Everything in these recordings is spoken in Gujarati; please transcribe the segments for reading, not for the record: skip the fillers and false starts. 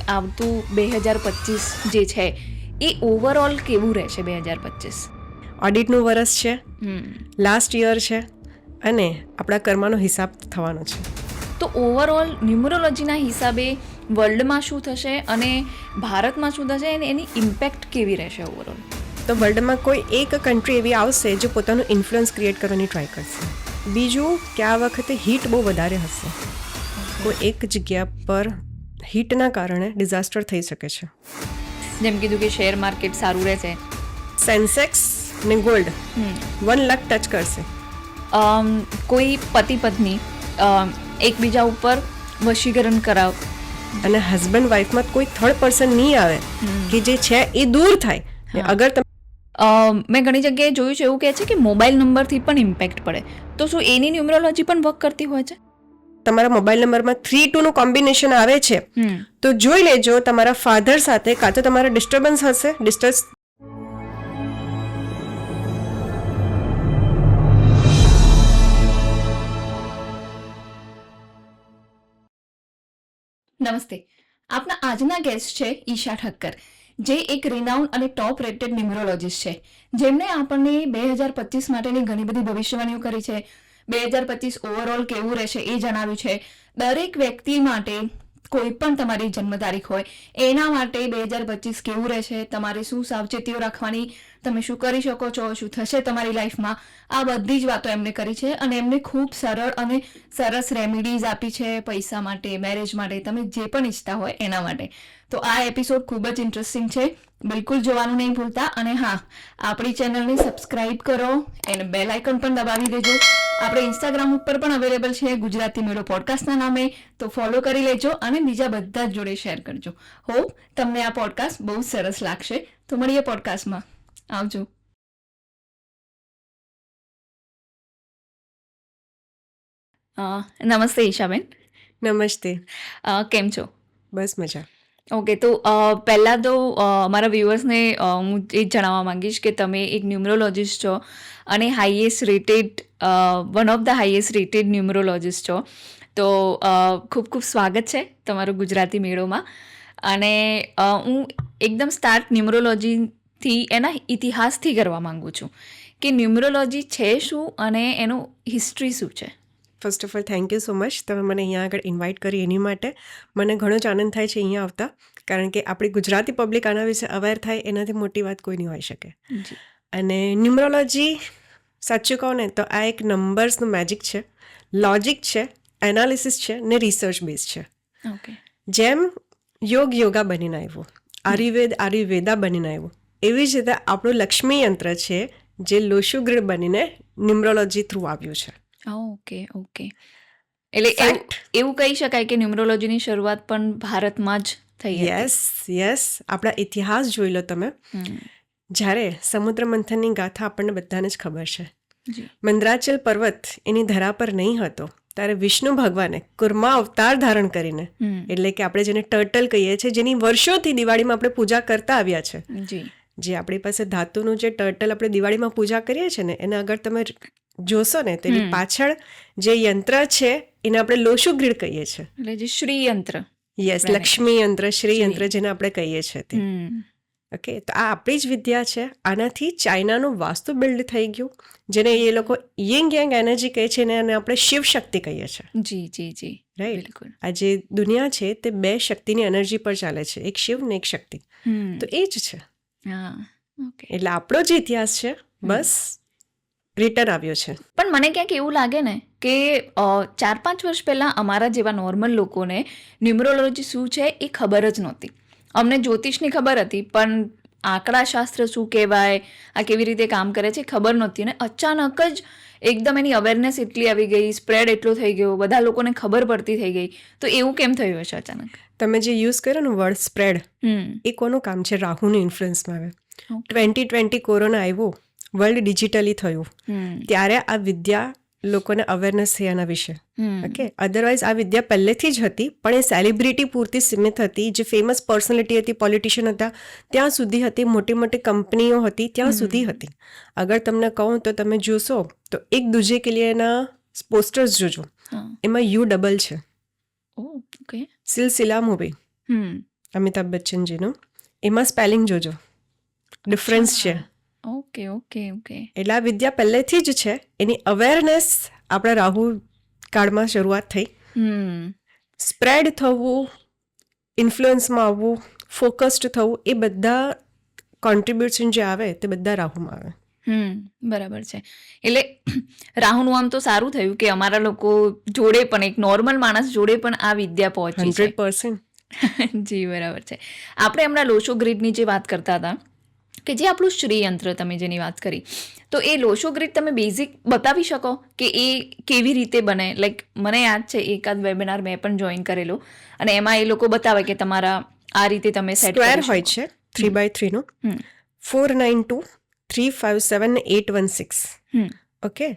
આવતું 2025 જે છે એ ઓવરઓલ કેવું રહેશે 2025? ઓડિટનું વર્ષ છે, લાસ્ટ યર છે અને આપણા કર્મનો હિસાબ થવાનો છે. તો ઓવરઓલ ન્યુમરોલોજીના હિસાબે વર્લ્ડમાં શું થશે અને ભારતમાં શું થશે અને એની ઇમ્પેક્ટ કેવી રહેશે ઓવરઓલ? તો વર્લ્ડમાં કોઈ એક કન્ટ્રી એવી આવશે જે પોતાનું ઇન્ફ્લુઅન્સ ક્રિએટ કરવાની ટ્રાય કરશે. બીજું કે આ વખતે હીટ બહુ વધારે હશે. કોઈ એક જગ્યા પર હીટના કારણે ડિઝાસ્ટર થઈ શકે છે. જેમ કીધું કે શેર માર્કેટ સારું રહેશે, સેન્સેક્સ ને ગોલ્ડ 1 લાખ ટચ કરશે. કોઈ પતિ પત્ની એકબીજા ઉપર વશીકરણ કરાવ અને હસબન્ડ વાઈફમાં કોઈ થર્ડ પર્સન નહીં આવે કે જે છે એ દૂર થાય. અગર તમે મેં ઘણી જગ્યાએ જોયું છે એવું કહે છે કે મોબાઈલ નંબરથી પણ ઇમ્પેક્ટ પડે, તો શું એની ન્યુમરોલોજી પણ વર્ક કરતી હોય છે? તમારા મોબાઈલ નંબરમાં 3-2 નું કોમ્બિનેશન આવે છે તો જોઈ લેજો તમારા ફાધર સાથે કાં તો તમારા ડિસ્ટર્બન્સ હશે. નમસ્તે, આપના આજના ગેસ્ટ છે ઈશા ઠક્કર, જે એક રિનાઉન્ડ અને ટોપ રેટેડ ન્યુમરોલોજીસ્ટ છે, જેમણે આપણને 2025 માટેની ઘણી બધી ભવિષ્યવાણીઓ કરી છે. 2025 ઓવરઓલ કેવું રહેશે એ જણાવ્યું છે. દરેક વ્યક્તિ માટે કોઈ પણ તમારી જન્મ તારીખ હોય એના માટે 2025 કેવું રહેશે, તમારે શું સાવચેતીઓ રાખવાની, તમે શું કરી શકો છો, શું થશે તમારી લાઈફમાં, આ બધી જ વાતો એમને કરી છે. અને એમને ખૂબ સરળ અને સરસ રેમેડીઝ આપી છે પૈસા માટે, મેરેજ માટે, તમે જે પણ ઈચ્છતા હોય એના માટે. તો આ એપિસોડ ખૂબ જ ઇન્ટરેસ્ટિંગ છે, બિલકુલ જોવાનું નહીં ભૂલતા. અને હા, આપણી ચેનલને સબસ્ક્રાઇબ કરો, એને બેલ આઇકન પણ દબાવી દેજો. આપણે ઇન્સ્ટાગ્રામ ઉપર પણ અવેલેબલ છે ગુજરાતી મેળો પોડકાસ્ટના નામે, તો ફોલો કરી લેજો અને બીજા બધા જ જોડે શેર કરજો. હોપ તમને આ પોડકાસ્ટ બહુ સરસ લાગશે. તો મળીએ પોડકાસ્ટમાં. આવજો. નમસ્તે ઈશાબેન. નમસ્તે. કેમ છો? બસ મજા. ઓકે, તો પહેલાં તો અમારા વ્યુઅર્સને હું એ જ જણાવવા માંગીશ કે તમે એક ન્યુમરોલોજીસ્ટ છો અને one of the highest rated numerologist છો. તો ખૂબ ખૂબ સ્વાગત છે તમારું ગુજરાતી મેળોમાં. અને હું એકદમ સ્ટાર્ટ ન્યુમરોલોજીથી એના ઇતિહાસથી કરવા માંગુ છું કે ન્યુમરોલોજી છે શું અને એનું હિસ્ટ્રી શું છે. First of all thank you so much, તમે મને અહીંયા આગળ ઇન્વાઇટ કરી એની માટે. મને ઘણો જ આનંદ થાય છે અહીંયા આવતા, કારણ કે આપણી ગુજરાતી પબ્લિક આના વિશે અવેર થાય એનાથી મોટી વાત કોઈ નહીં હોઈ શકે. અને ન્યુમરોલોજી સાચું કહો ને તો આ એક નંબર્સનું મેજિક છે, લોજિક છે, એનાલિસિસ છે ને રિસર્ચ બેઝ છે. ઓકે. જેમ યોગા બનીને આવ્યું, આયુર્વેદા બનીને આવ્યું, એવી જ રીતે આપણું લક્ષ્મી યંત્ર છે જે લોશુગ્રીડ બનીને ન્યુમરોલોજી થ્રુ આવ્યું છે. ઓકે. એટલે એવું કહી શકાય કે ન્યુમરોલોજીની શરૂઆત પણ ભારતમાં જ થઈ હતી. યસ. આપણા ઇતિહાસ જોઈ લો તમે. જ્યારે સમુદ્ર મંથનની ગાથા આપણને બધાને જ ખબર છે. મંદરાચલ પર્વત એની ધરા પર નહીં હતો ત્યારે વિષ્ણુ ભગવાને કુર્મા અવતાર ધારણ કરીને, એટલે કે આપણે જેને ટર્ટલ કહીએ છીએ, જેની વર્ષોથી દિવાળીમાં આપણે પૂજા કરતા આવ્યા છે, જે આપણી પાસે ધાતુનું જે ટર્ટલ આપણે દિવાળીમાં પૂજા કરીએ છીએ ને, એને અગર તમે જોશો ને તેની પાછળ જે યંત્ર છે એને આપણે લોશુગ્રીડ કહીએ છીએ. એટલે જે શ્રી યંત્ર. યસ, લક્ષ્મી યંત્ર, શ્રી યંત્ર જેને આપણે કહીએ છીએ તે. ઓકે, તો આ આપણી જ વિદ્યા છે. આનાથી ચાઇનાનું વાસ્તુ બિલ્ડ થઈ ગયું, જેને એ લોકો યંગ એનર્જી કહે છે, અને આપણે શિવ શક્તિ કહીએ છીએ. જી રાઈટ. આ જે દુનિયા છે તે 2 શક્તિની એનર્જી પર ચાલે છે, એક શિવ ને એક શક્તિ. તો એ જ છે. એટલે આપણો જે ઇતિહાસ છે બસ રિટર્ન આવ્યો છે. પણ મને ક્યાંક એવું લાગે ને કે 4-5 વર્ષ પહેલાં અમારા જેવા નોર્મલ લોકોને ન્યુમરોલોજી શું છે એ ખબર જ નહોતી. અમને જ્યોતિષની ખબર હતી, પણ આંકડાશાસ્ત્ર શું કહેવાય, આ કેવી રીતે કામ કરે છે ખબર નહોતી. અને અચાનક જ એકદમ એની અવેરનેસ એટલી આવી ગઈ, સ્પ્રેડ એટલો થઈ ગયો, બધા લોકોને ખબર પડતી થઈ ગઈ. તો એવું કેમ થયું હશે અચાનક? તમે જે યુઝ કર્યો ને વર્ડ સ્પ્રેડ, એ કોનું કામ છે? રાહુની ઇન્ફ્લુઅન્સમાં આવે. 2020 કોરોના આવ્યો, વર્લ્ડ ડિજિટલી થયું, ત્યારે આ વિદ્યા લોકોને અવેરનેસ થઈ એના વિશે. ઓકે, અધરવાઇઝ આ વિદ્યા પહેલેથી જ હતી, પણ એ સેલિબ્રિટી પૂરતી સીમિત હતી. જે ફેમસ પર્સનાલિટી હતી, પોલિટિશિયન હતા, ત્યાં સુધી હતી. મોટી મોટી કંપનીઓ હતી, ત્યાં સુધી હતી. અગર તમને કહું તો તમે જોશો તો એક દૂજે કે લીએના પોસ્ટર્સ જોજો, એમાં યુ ડબલ છે. સિલસિલા મૂવી, અમિતાભ બચ્ચનજીનું, એમાં સ્પેલિંગ જોજો, ડિફરન્સ છે. Okay okay okay. એટલે આ વિદ્યા પહેલેથી જ છે, એની અવેરનેસ આપણા રાહુ કાળમાં શરૂઆત થઈ. સ્પ્રેડ થવું, ઇન્ફ્લુઅન્સમાં આવવું, ફોકસ્ડ થવું, એ બધા કોન્ટ્રીબ્યુશન જે આવે તે બધા રાહુમાં આવે. બરાબર છે. એટલે રાહુનું આમ તો સારું થયું કે અમારા લોકો જોડે પણ, એક નોર્મલ માણસ જોડે પણ આ વિદ્યા પહોંચી છે. 100%. જી બરાબર છે. આપણે હમણાં લોશો ગ્રીડની જે વાત કરતા હતા, કે જે આપણું શ્રીયંત્ર તમે જેની વાત કરી, તો એ લોશો ગ્રીડ તમે બેઝિક બતાવી શકો કે એ કેવી રીતે બને? લાઈક મને યાદ છે એકાદ વેબિનાર મેં પણ જોઈન કરેલો, અને એમાં એ લોકો બતાવે કે તમારા આ રીતે તમે સેટ સ્ક્વેર હોય છે 3x3 નું, 492 357 816. ઓકે,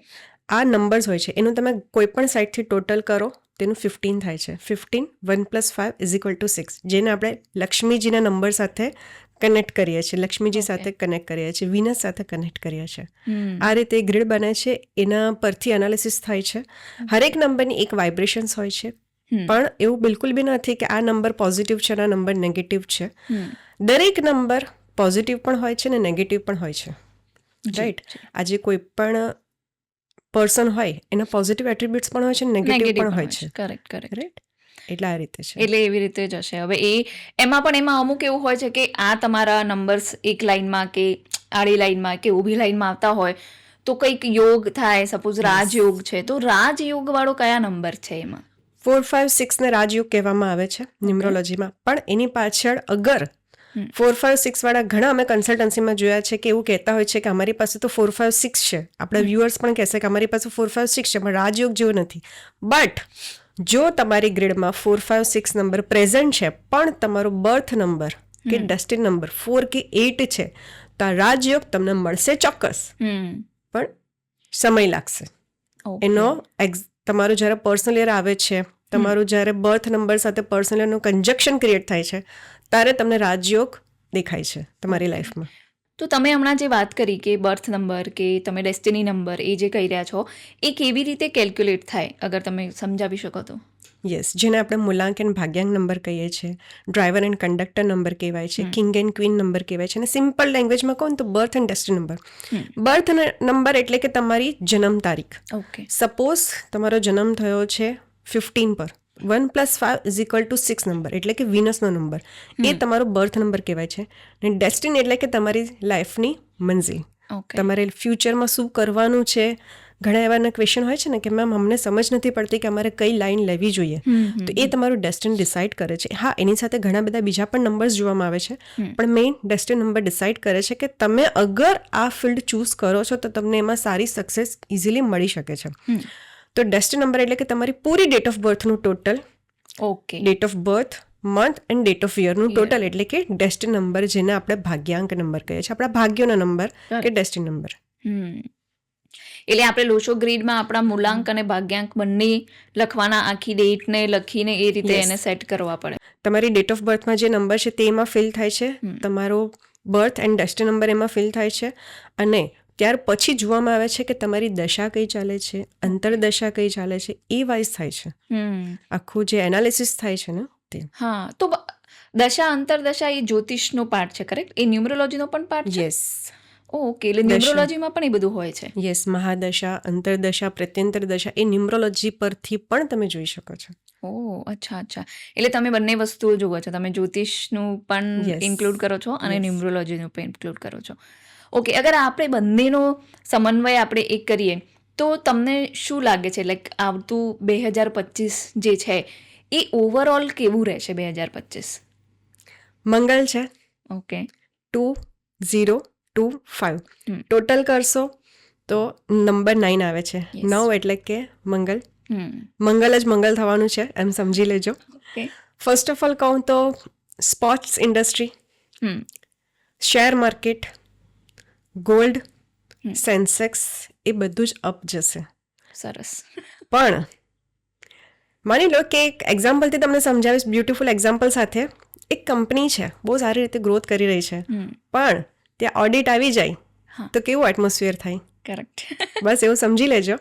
આ નંબર્સ હોય છે, એનું તમે કોઈ પણ સાઈડથી ટોટલ કરો તેનું 15 થાય છે. 15 1 + 5 = 6, જેને આપણે લક્ષ્મીજીના નંબર સાથે કનેક્ટ કરીએ છીએ, લક્ષ્મીજી સાથે કનેક્ટ કરીએ છીએ, વિનસ સાથે કનેક્ટ કરીએ છીએ. આ રીતે ગ્રીડ બને છે, એના પરથી એનાલિસિસ થાય છે. હરેક નંબરની એક વાઇબ્રેશન્સ હોય છે, પણ એવું બિલકુલ બી નથી કે આ નંબર પોઝિટિવ છે અને આ નંબર નેગેટિવ છે. દરેક નંબર પોઝિટિવ પણ હોય છે ને નેગેટિવ પણ હોય છે, રાઈટ? આજે કોઈ પણ પર્સન હોય એના પોઝિટિવ એટ્રીબ્યુટ્સ પણ હોય છે, નેગેટિવ પણ હોય છે. Correct correct. રાઈટ, એટલે આ રીતે છે. એટલે એવી રીતે જ હશે. હવે એમાં અમુક એવું હોય છે કે આ તમારા નંબર્સ એક લાઈનમાં કે આડી લાઈનમાં કે ઊભી લાઈનમાં આવતા હોય તો કંઈક યોગ થાય. સપોઝ રાજયોગ છે, તો રાજયોગ વાળો કયા નંબર છે એમાં? 4, 5, 6 ને રાજયોગ કહેવામાં આવે છે ન્યુમરોલોજીમાં. પણ એની પાછળ અગર 4, 5, 6 વાળા ઘણા અમે કન્સલ્ટન્સીમાં જોયા છે કે એવું કહેતા હોય છે કે અમારી પાસે તો 4, 5, 6 છે. આપણા વ્યુઅર્સ પણ કહેશે કે અમારી પાસે 4, 5, 6 છે, પણ રાજયોગ જેવું નથી. બટ જો તમારી ગ્રીડમાં 4, 5, 6 નંબર પ્રેઝન્ટ છે, પણ તમારો બર્થ નંબર કે ડેસ્ટિન નંબર 4 કે 8 છે, તો આ રાજયોગ તમને મળશે ચોક્કસ, પણ સમય લાગશે. એનો તમારું જ્યારે પર્સનલ યર આવે છે, તમારું જ્યારે બર્થ નંબર સાથે પર્સનલ યરનું કન્જક્શન ક્રિએટ થાય છે, ત્યારે તમને રાજયોગ દેખાય છે તમારી લાઈફમાં. તો તમે હમણાં જે વાત કરી કે બર્થ નંબર કે તમે ડેસ્ટિની નંબર એ જે કહી રહ્યા છો, એ કેવી રીતે કેલ્ક્યુલેટ થાય, અગર તમે સમજાવી શકો તો? યસ, જેને આપણે મૂલાંક એન્ડ ભાગ્યાંક નંબર કહીએ છીએ, ડ્રાઈવર એન્ડ કંડક્ટર નંબર કહેવાય છે, કિંગ એન્ડ ક્વીન નંબર કહેવાય છે, અને સિમ્પલ લેંગ્વેજમાં કહું તો birth and destiny number. Birth number એટલે કે તમારી જન્મ તારીખ. ઓકે. સપોઝ તમારો જન્મ થયો છે 15 પર, 1 + 5 = 6 નંબર એટલે કે વિનસનો નંબર, એ તમારો બર્થ નંબર કહેવાય છે. અને ડેસ્ટિની એટલે કે તમારી લાઈફની મંઝિલ, તમારે ફ્યુચરમાં શું કરવાનું છે. ઘણા એવાના ક્વેશ્ચન હોય છે ને કે મેમ અમને સમજ નથી પડતી કે અમારે કઈ લાઈન લેવી જોઈએ, તો એ તમારું ડેસ્ટિન ડિસાઇડ કરે છે. હા, એની સાથે ઘણા બધા બીજા પણ નંબર્સ જોવામાં આવે છે, પણ મેઇન ડેસ્ટિન નંબર ડિસાઇડ કરે છે કે તમે અગર આ ફિલ્ડ ચૂઝ કરો છો તો તમને એમાં સારી સક્સેસ ઇઝીલી મળી શકે છે. તો ડેસ્ટિન નંબર એટલે કે તમારી પૂરી ડેટ ઓફ બર્થનું total, okay, date of birth, month and date of યરનું ટોટલ, એટલે કે ડેસ્ટિન નંબર, જેને આપણે ભાગ્યાંક નંબર કહીએ છીએ, આપણા ભાગ્યોનો નંબર કે ડેસ્ટિન નંબર. એટલે આપણે લોશો ગ્રીડમાં આપણા મૂલાંક અને ભાગ્યાંક બંને લખવાના, આખી ડેટને લખીને એ રીતે એને સેટ કરવા પડે. તમારી ડેટ ઓફ બર્થમાં જે નંબર છે તે એમાં ફિલ થાય છે, તમારો બર્થ એન્ડ ડેસ્ટિન નંબર એમાં ફિલ થાય છે, અને ત્યાર પછી જોવામાં આવે છે કે તમારી દશા કઈ ચાલે છે, અંતરદશા કઈ ચાલે છે, એ વાઇઝ થાય છે આખું જે એનાલિસિસ થાય છે ને તે. હા, તો દશા અંતરદશા એ જ્યોતિષનો પાર્ટ છે, કરેક્ટ? એ ન્યુમરોલોજીનો પણ પાર્ટ છે? યસ. ઓકે, એટલે ન્યુમરોલોજીમાં પણ એ બધું હોય છે. યસ, મહાદશા, અંતરદશા, પ્રત્યંતર દશા એ ન્યુમરોલોજી પરથી પણ તમે જોઈ શકો છો. ઓહ, અચ્છા અચ્છા. એટલે તમે બંને વસ્તુઓ જુઓ છો, તમે જ્યોતિષનું પણ ઇન્ક્લુડ કરો છો અને ન્યુમરોલોજીનું પણ ઇન્ક્લુડ કરો છો. ઓકે, અગર આપણે બંનેનો સમન્વય આપણે એક કરીએ તો તમને શું લાગે છે, લાઈક આવતું 2025 જે છે એ ઓવરઓલ કેવું રહેશે? 2025 મંગલ છે. ઓકે. 2025 ટોટલ કરશો તો નંબર 9 આવે છે. 9 એટલે કે મંગલ. મંગલ જ મંગલ થવાનું છે, એમ સમજી લેજો. ફર્સ્ટ ઓફ ઓલ કહું તો sports industry, share market, gold, Sensex, એ બધું જ અપ જશે. સરસ. પણ માની લો કે એક એક્ઝામ્પલથી તમને સમજાવીશ, બ્યુટીફુલ એક્ઝામ્પલ સાથે. એક કંપની છે, બહુ સારી રીતે ગ્રોથ કરી રહી છે, પણ ત્યાં ઓડિટ આવી જાય તો કેવું એટમોસ્ફિયર થાય? કરેક્ટ. બસ એવું સમજી લેજો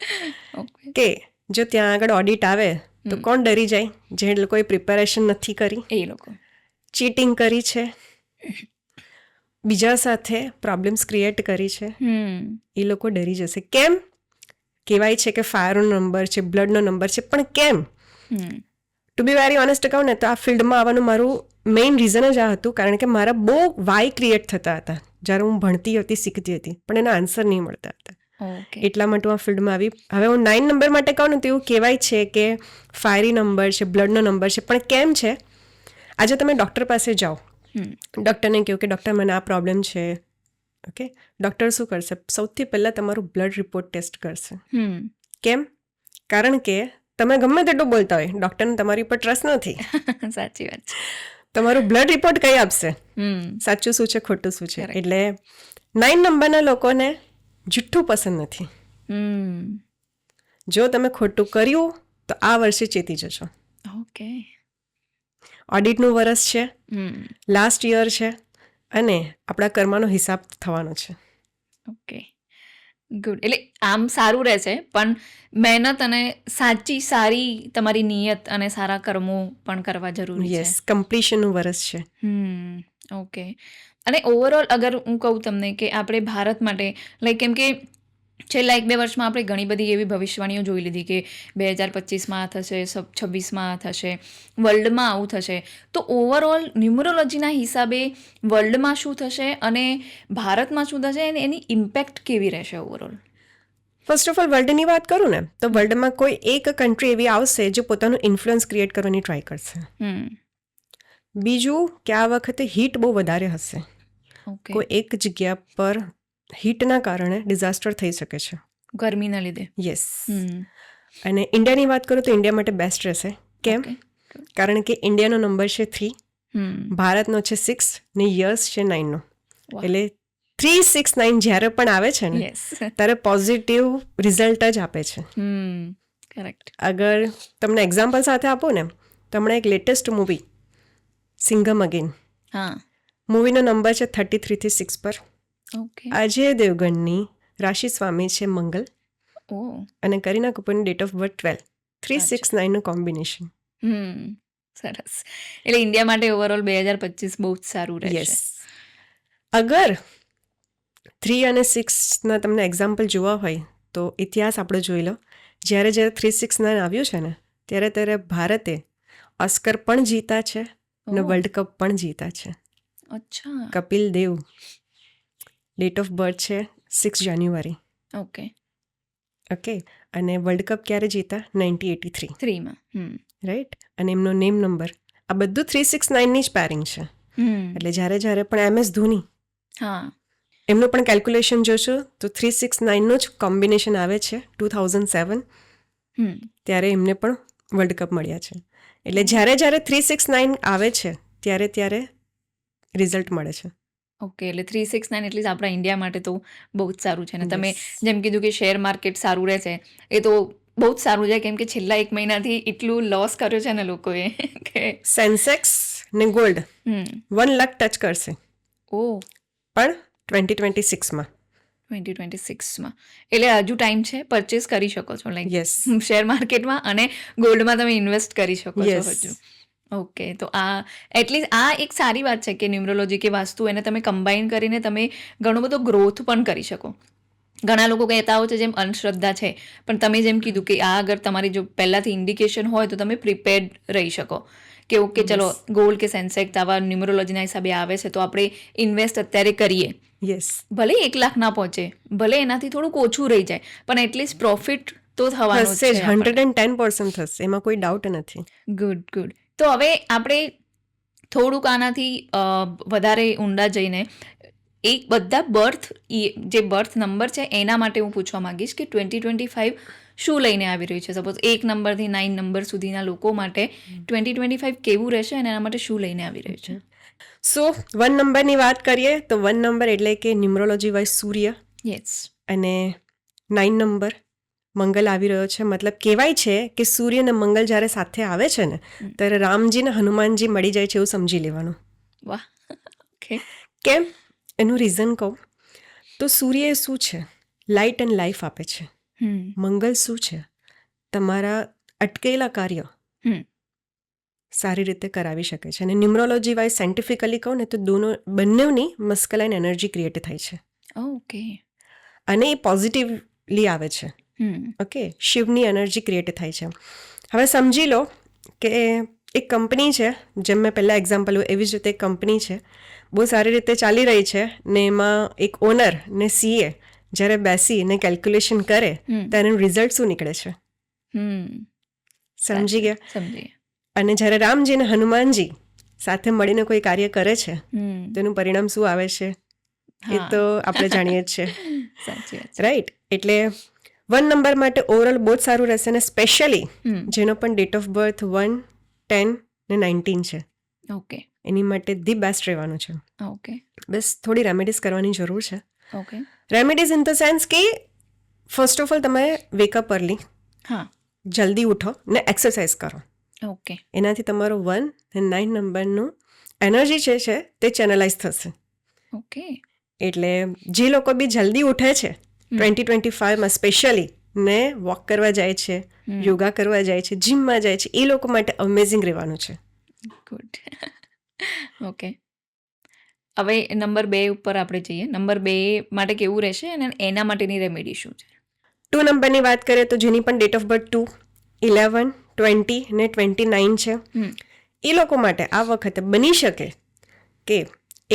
કે જો ત્યાં આગળ ઓડિટ આવે તો કોણ ડરી જાય? જે લોકોએ પ્રિપેરેશન નથી કરી એ લોકો. ચીટિંગ કરી છે, બીજા સાથે પ્રોબ્લેમ્સ ક્રિએટ કરી છે, એ લોકો ડરી જશે. કેમ? કહેવાય છે કે ફાયરનો નંબર છે, બ્લડનો નંબર છે, પણ કેમ? ટુ બી વેરી ઓનેસ્ટ કહું ને તો આ ફિલ્ડમાં આવવાનું મારું મેઇન રીઝન જ આ હતું, કારણ કે મારા બહુ વાય ક્રિએટ થતા હતા જ્યારે હું ભણતી હતી, શીખતી હતી, પણ એના આન્સર નહીં મળતા હતા. એટલા માટે હું આ ફિલ્ડમાં આવી. હવે હું 9 નંબર માટે કહું ને તો એવું કહેવાય છે કે ફાયરી નંબર છે, બ્લડનો નંબર છે, પણ કેમ છે? આજે તમે ડૉક્ટર પાસે જાઓ, ડૉક્ટરને કહો કે ડૉક્ટર મને આ પ્રોબ્લેમ છે, ઓકે, ડૉક્ટર શું કરશે? સૌથી પહેલાં તમારું બ્લડ રિપોર્ટ ટેસ્ટ કરશે. કેમ? કારણ કે તમે ગમે તેટલું બોલતા હોય, ડૉક્ટરને તમારી પર ટ્રસ્ટ નથી. સાચી વાત છે. તમારું બ્લડ રિપોર્ટ કઈ આપશે સાચું શું છે, ખોટું શું છે? એટલે 9 નંબરના લોકોને જુઠ્ઠું પસંદ નથી. જો તમે ખોટું કર્યું તો આ વર્ષે ચેતી જશો. ઓકે. ઓડિટનું વર્ષ છે, લાસ્ટ યર છે, અને આપણા કર્મનો હિસાબ થવાનો છે. Okay, good. એટલે આમ સારું રહેશે, પણ મહેનત અને સારી તમારી નિયત અને સારા કર્મો પણ કરવા જરૂરી છે. યસ, કમ્પ્લીશનનું વર્ષ છે. ઓકે. અને ઓવરઓલ અગર હું કહું તમને કે આપણે ભારત માટે લાઈક, કેમ કે છેલ્લા 1-2 વર્ષમાં આપણે ઘણી બધી એવી ભવિષ્યવાણીઓ જોઈ લીધી કે 2025માં આ થશે, 26માં આ થશે, વર્લ્ડમાં આવું થશે. તો ઓવરઓલ ન્યુમરોલોજીના હિસાબે વર્લ્ડમાં શું થશે અને ભારતમાં શું થશે અને એની ઇમ્પેક્ટ કેવી રહેશે ઓવરઓલ? ફર્સ્ટ ઓફ ઓલ વર્લ્ડની વાત કરું ને તો વર્લ્ડમાં કોઈ એક કન્ટ્રી એવી આવશે જે પોતાનું ઇન્ફ્લુઅન્સ ક્રિએટ કરવાની ટ્રાય કરશે. બીજું કે આ વખતે હીટ બહુ વધારે હશે. કોઈ એક જગ્યા પર હીટના કારણે ડિઝાસ્ટર થઈ શકે છે, ગરમીના લીધે. યસ. અને ઇન્ડિયાની વાત કરું તો ઇન્ડિયા માટે બેસ્ટ રહેશે. કેમ? કારણ કે ઇન્ડિયાનો નંબર છે 3, ભારતનો છે 6 ને યર્સ છે 9નો. એટલે 3, 6, 9 જ્યારે પણ આવે છે ને ત્યારે પોઝિટિવ રિઝલ્ટ જ આપે છે. કરેક્ટ. અગર તમને એક્ઝામ્પલ સાથે આપો ને તો હમણાં એક લેટેસ્ટ મૂવી સિંઘમ અગેન, મૂવીનો નંબર છે 33 થી 6 પર. અજય દેવગનની રાશિ સ્વામી છે મંગલ, અને કરીના કપૂરની ડેટ ઓફ બર્થ 12. 3, 6, 9નું કોમ્બિનેશન. સરસ. એટલે ઇન્ડિયા માટે ઓવરઓલ 2025 બહુ જ સારું રહેશે. અગર 3 અને 6ના તમને એક્ઝામ્પલ જોવા હોય તો ઇતિહાસ આપણે જોઈ લો. જ્યારે 3, 6, 9 આવ્યું છે ને ત્યારે ભારતે ઓસ્કર પણ જીતા છે અને વર્લ્ડ કપ પણ જીતા છે. અચ્છા. Kapil Dev, date of birth છે 6 જાન્યુઆરી. ઓકે. અને વર્લ્ડ કપ ક્યારે જીતા? 1983 રાઈટ. અને એમનો નેમ નંબર, આ બધું 3, 6, 9ની જ પેરિંગ છે. એટલે જ્યારે પણ MS ધોની, એમનું પણ કેલ્ક્યુલેશન જોશો તો 3, 6, 9નું જ કોમ્બિનેશન આવે છે 2007, ત્યારે એમને પણ વર્લ્ડ કપ મળ્યા છે. એટલે જ્યારે 3, 6, 9 આવે છે ત્યારે રિઝલ્ટ મળે છે. ઓકે. એટલે 3, 6, 9 એટલે આપણા ઇન્ડિયા માટે તો બહુ જ સારું છે. અને તમે જેમ કીધું કે શેર માર્કેટ સારું રહેશે, એ તો બહુ જ સારું છે, કેમ કે છેલ્લા 1 મહિનાથી એટલું લોસ કર્યો છે ને લોકોએ કે સેન્સેક્સ ને ગોલ્ડ 1 લાખ ટચ કરશે. પણ 2026માં. એટલે હજુ ટાઈમ છે, પરચેસ કરી શકો છો લાઈક શેર માર્કેટમાં, અને ગોલ્ડમાં તમે ઇન્વેસ્ટ કરી શકો છો હજુ. ઓકે. તો એટલીસ્ટ આ એક સારી વાત છે કે ન્યુમરોલોજી કે વાસ્તુ એને તમે કમ્બાઈન કરીને તમે ઘણો બધો ગ્રોથ પણ કરી શકો. ઘણા લોકો કહેતા હોય છે જેમ અંધશ્રદ્ધા છે, પણ તમે જેમ કીધું કે આ અગર તમારી જો પહેલાંથી ઇન્ડિકેશન હોય તો તમે પ્રિપેર્ડ રહી શકો કે ઓકે ચલો ગોલ્ડ કે સેન્સેક્સ આવા ન્યુમરોલોજીના હિસાબે આવે છે તો આપણે ઇન્વેસ્ટ અત્યારે કરીએ. ભલે 1 લાખ ના પહોંચે, ભલે એનાથી થોડુંક ઓછું રહી જાય, પણ એટલીસ્ટ પ્રોફિટ તો થવાનું છે. 110% થશે, એમાં કોઈ ડાઉટ નથી. ગુડ. તો હવે આપણે થોડુંક આનાથી વધારે ઊંડા જઈને એક બધા જે બર્થ નંબર છે એના માટે હું પૂછવા માંગીશ કે 2025 શું લઈને આવી રહ્યું છે. સપોઝ 1 નંબરથી 9 નંબર સુધીના લોકો માટે 2025 કેવું રહેશે અને એના માટે શું લઈને આવી રહ્યું છે? સો 1 નંબરની વાત કરીએ તો 1 નંબર એટલે કે ન્યુમરોલોજી વાઇઝ સૂર્ય. અને 9 નંબર મંગલ આવી રહ્યો છે. મતલબ કહેવાય છે કે સૂર્ય અને મંગલ જ્યારે સાથે આવે છે ને ત્યારે રામજી ને હનુમાનજી મળી જાય છે એવું સમજી લેવાનું. વાહ. કેમ? એનું રીઝન કહું તો સૂર્ય એ શું છે? લાઇટ એન્ડ લાઈફ આપે છે. મંગલ શું છે? તમારા અટકેલા કાર્ય સારી રીતે કરાવી શકે છે. અને ન્યુમરોલોજી વાઇઝ સાયન્ટિફિકલી કહું ને તો બંનેની મસ્કલાઇન એનર્જી ક્રિએટ થાય છે ઓકે. અને એ પોઝિટિવલી આવે છે. ઓકે, શિવની એનર્જી ક્રિએટ થાય છે. હવે સમજી લો કે એક કંપની છે, જેમ મેં પહેલાં એક્ઝામ્પલ એવી જ રીતે એક કંપની છે, બહુ સારી રીતે ચાલી રહી છે ને એમાં એક ઓનર ને સીએ જ્યારે બેસીને કેલ્ક્યુલેશન કરે તો એનું રિઝલ્ટ શું નીકળે છે? સમજી ગયા? સમજી. અને જ્યારે રામજી અને હનુમાનજી સાથે મળીને કોઈ કાર્ય કરે છે તેનું પરિણામ શું આવે છે એ તો આપણે જાણીએ જ છે. સાચી વાત. રાઈટ. એટલે 1 નંબર માટે ઓવરઓલ બહુ જ સારું રહેશે. અને સ્પેશિયલી જેનો પણ ડેટ ઓફ બર્થ 1, 10 ને 19 છે, ઓકે એની માટે ધી બેસ્ટ રહેવાનું છે. ઓકે બસ થોડી રેમેડીઝ કરવાની જરૂર છે. Okay. Remedies in the sense કે ફર્સ્ટ ઓફ ઓલ તમે વેકઅપ અર્લી, હા જલ્દી ઉઠો ને એક્સરસાઇઝ કરો. ઓકે એનાથી તમારો 1 અને 9 નંબરનું એનર્જી છે તે ચેનલાઇઝ થશે. ઓકે. એટલે જે લોકો બી જલ્દી ઉઠે છે 2025માં સ્પેશિયલી ને વોક કરવા જાય છે, યોગા કરવા જાય છે, જીમમાં જાય છે, એ લોકો માટે અમેઝિંગ રહેવાનું છે. ગુડ. ઓકે. હવે નંબર 2 ઉપર આપણે જઈએ. નંબર 2 માટે કેવું રહેશે અને એના માટેની રેમેડી શું છે? 2 નંબરની વાત કરીએ તો જેની પણ ડેટ ઓફ બર્થ 2, 11, 20 ને 29 છે, એ લોકો માટે આ વખતે બની શકે કે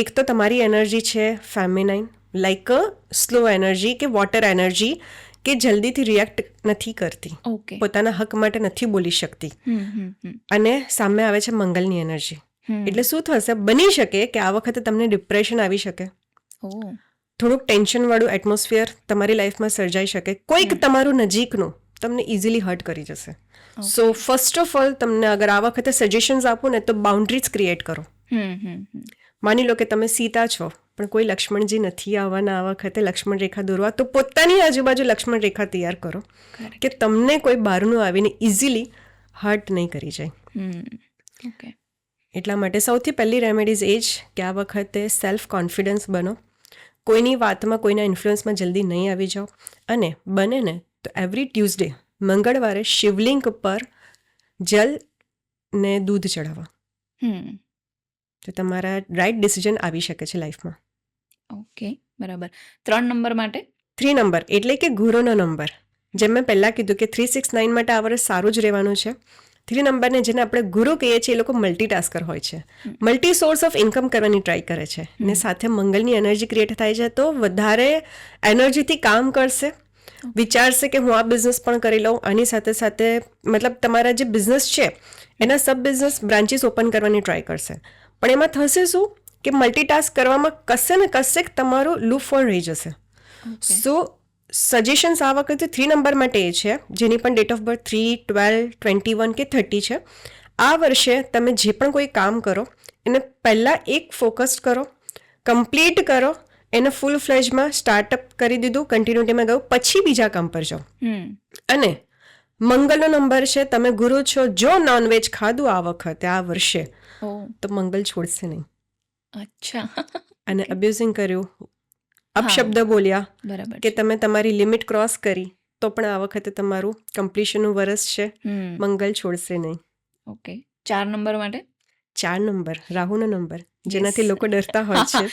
એક તો તમારી એનર્જી છે ફેમિનાઇન, લાઈક સ્લો એનર્જી કે વોટર એનર્જી, કે જલ્દીથી રિએક્ટ નથી કરતી, ઓકે. પોતાના હક માટે નથી બોલી શકતી. અને સામે આવે છે મંગલની એનર્જી. એટલે શું થશે, બની શકે કે આ વખતે તમને ડિપ્રેશન આવી શકે, થોડુંક ટેન્શનવાળું એટમોસ્ફિયર તમારી લાઈફમાં સર્જાઈ શકે, કોઈક તમારું નજીકનું તમને ઇઝીલી હર્ટ કરી જશે. સો ફર્સ્ટ ઓફ ઓલ તમને અગર આ વખતે સજેશન્સ આપું ને તો બાઉન્ડ્રીઝ ક્રિએટ કરો. માની લો કે તમે સીતા છો પણ કોઈ લક્ષ્મણજી નથી આવવાના આ વખતે લક્ષ્મણ રેખા દોરવા, તો પોતાની આજુબાજુ લક્ષ્મણ રેખા તૈયાર કરો કે તમને કોઈ બહારનું આવીને ઇઝીલી હર્ટ નહીં કરી જાય. ઓકે. એટલા માટે સૌથી પહેલી રેમેડીઝ એ જ કે આ વખતે સેલ્ફ કોન્ફિડન્સ બનો, કોઈની વાતમાં કોઈના ઇન્ફ્લુઅન્સમાં જલ્દી નહીં આવી જાઓ, અને બને ને તો એવરી ટ્યુઝડે મંગળવારે શિવલિંગ પર જલ ને દૂધ ચડાવવા, તો તમારા રાઇટ ડિસિઝન આવી શકે છે લાઈફમાં. ઓકે, બરાબર. 3 નંબર માટે? 3 નંબર એટલે કે ગુરુનો નંબર. જેમ મેં પહેલાં કીધું કે 3, 6, 9 માટે આ વર્ષ સારું જ રહેવાનું છે. 3 નંબરને જેને આપણે ગુરુ કહીએ છીએ એ લોકો મલ્ટીટાસ્કર હોય છે, મલ્ટી સોર્સ ઓફ ઇન્કમ કરવાની ટ્રાય કરે છે, ને સાથે મંગલની એનર્જી ક્રિએટ થાય છે, તો વધારે એનર્જીથી કામ કરશે, વિચારશે કે હું આ બિઝનેસ પણ કરી લઉં, આની સાથે સાથે મતલબ તમારા જે બિઝનેસ છે એના સબ બિઝનેસ બ્રાન્ચીસ ઓપન કરવાની ટ્રાય કરશે. પણ એમાં થશે શું કે મલ્ટીટાસ્ક કરવામાં કશે ને કશે તમારું લૂપ ફોલ રહી જશે. સો સજેશન્સ આ વખતે 3 નંબર માટે એ છે જેની પણ ડેટ ઓફ બર્થ 3, 12, 21 કે 30 છે. આ વર્ષે તમે જે પણ કોઈ કામ કરો એને પહેલાં એક ફોકસ કરો, કમ્પ્લીટ કરો, એને ફૂલ ફ્લેજમાં સ્ટાર્ટઅપ કરી દીધું, કન્ટિન્યુટીમાં ગયું, પછી બીજા કામ પર જાઓ. અને મંગલનો નંબર છે, તમે ગુરુ છો, જો નોનવેજ ખાધું આ વખતે આ વર્ષે તો મંગલ છોડશે નહીં. અચ્છા. અને અબ્યુઝિંગ કર્યું, અપશબ્દ બોલ્યા, બરાબર, કે તમે તમારી લિમિટ ક્રોસ કરી, તો પણ આ વખતે તમારું કમ્પ્લીશનનું વર્ષ છે, મંગલ છોડશે નહીં. ઓકે. 4 નંબર માટે? 4 નંબર રાહુનો નંબર, જેનાથી લોકો ડરતા હોય છે.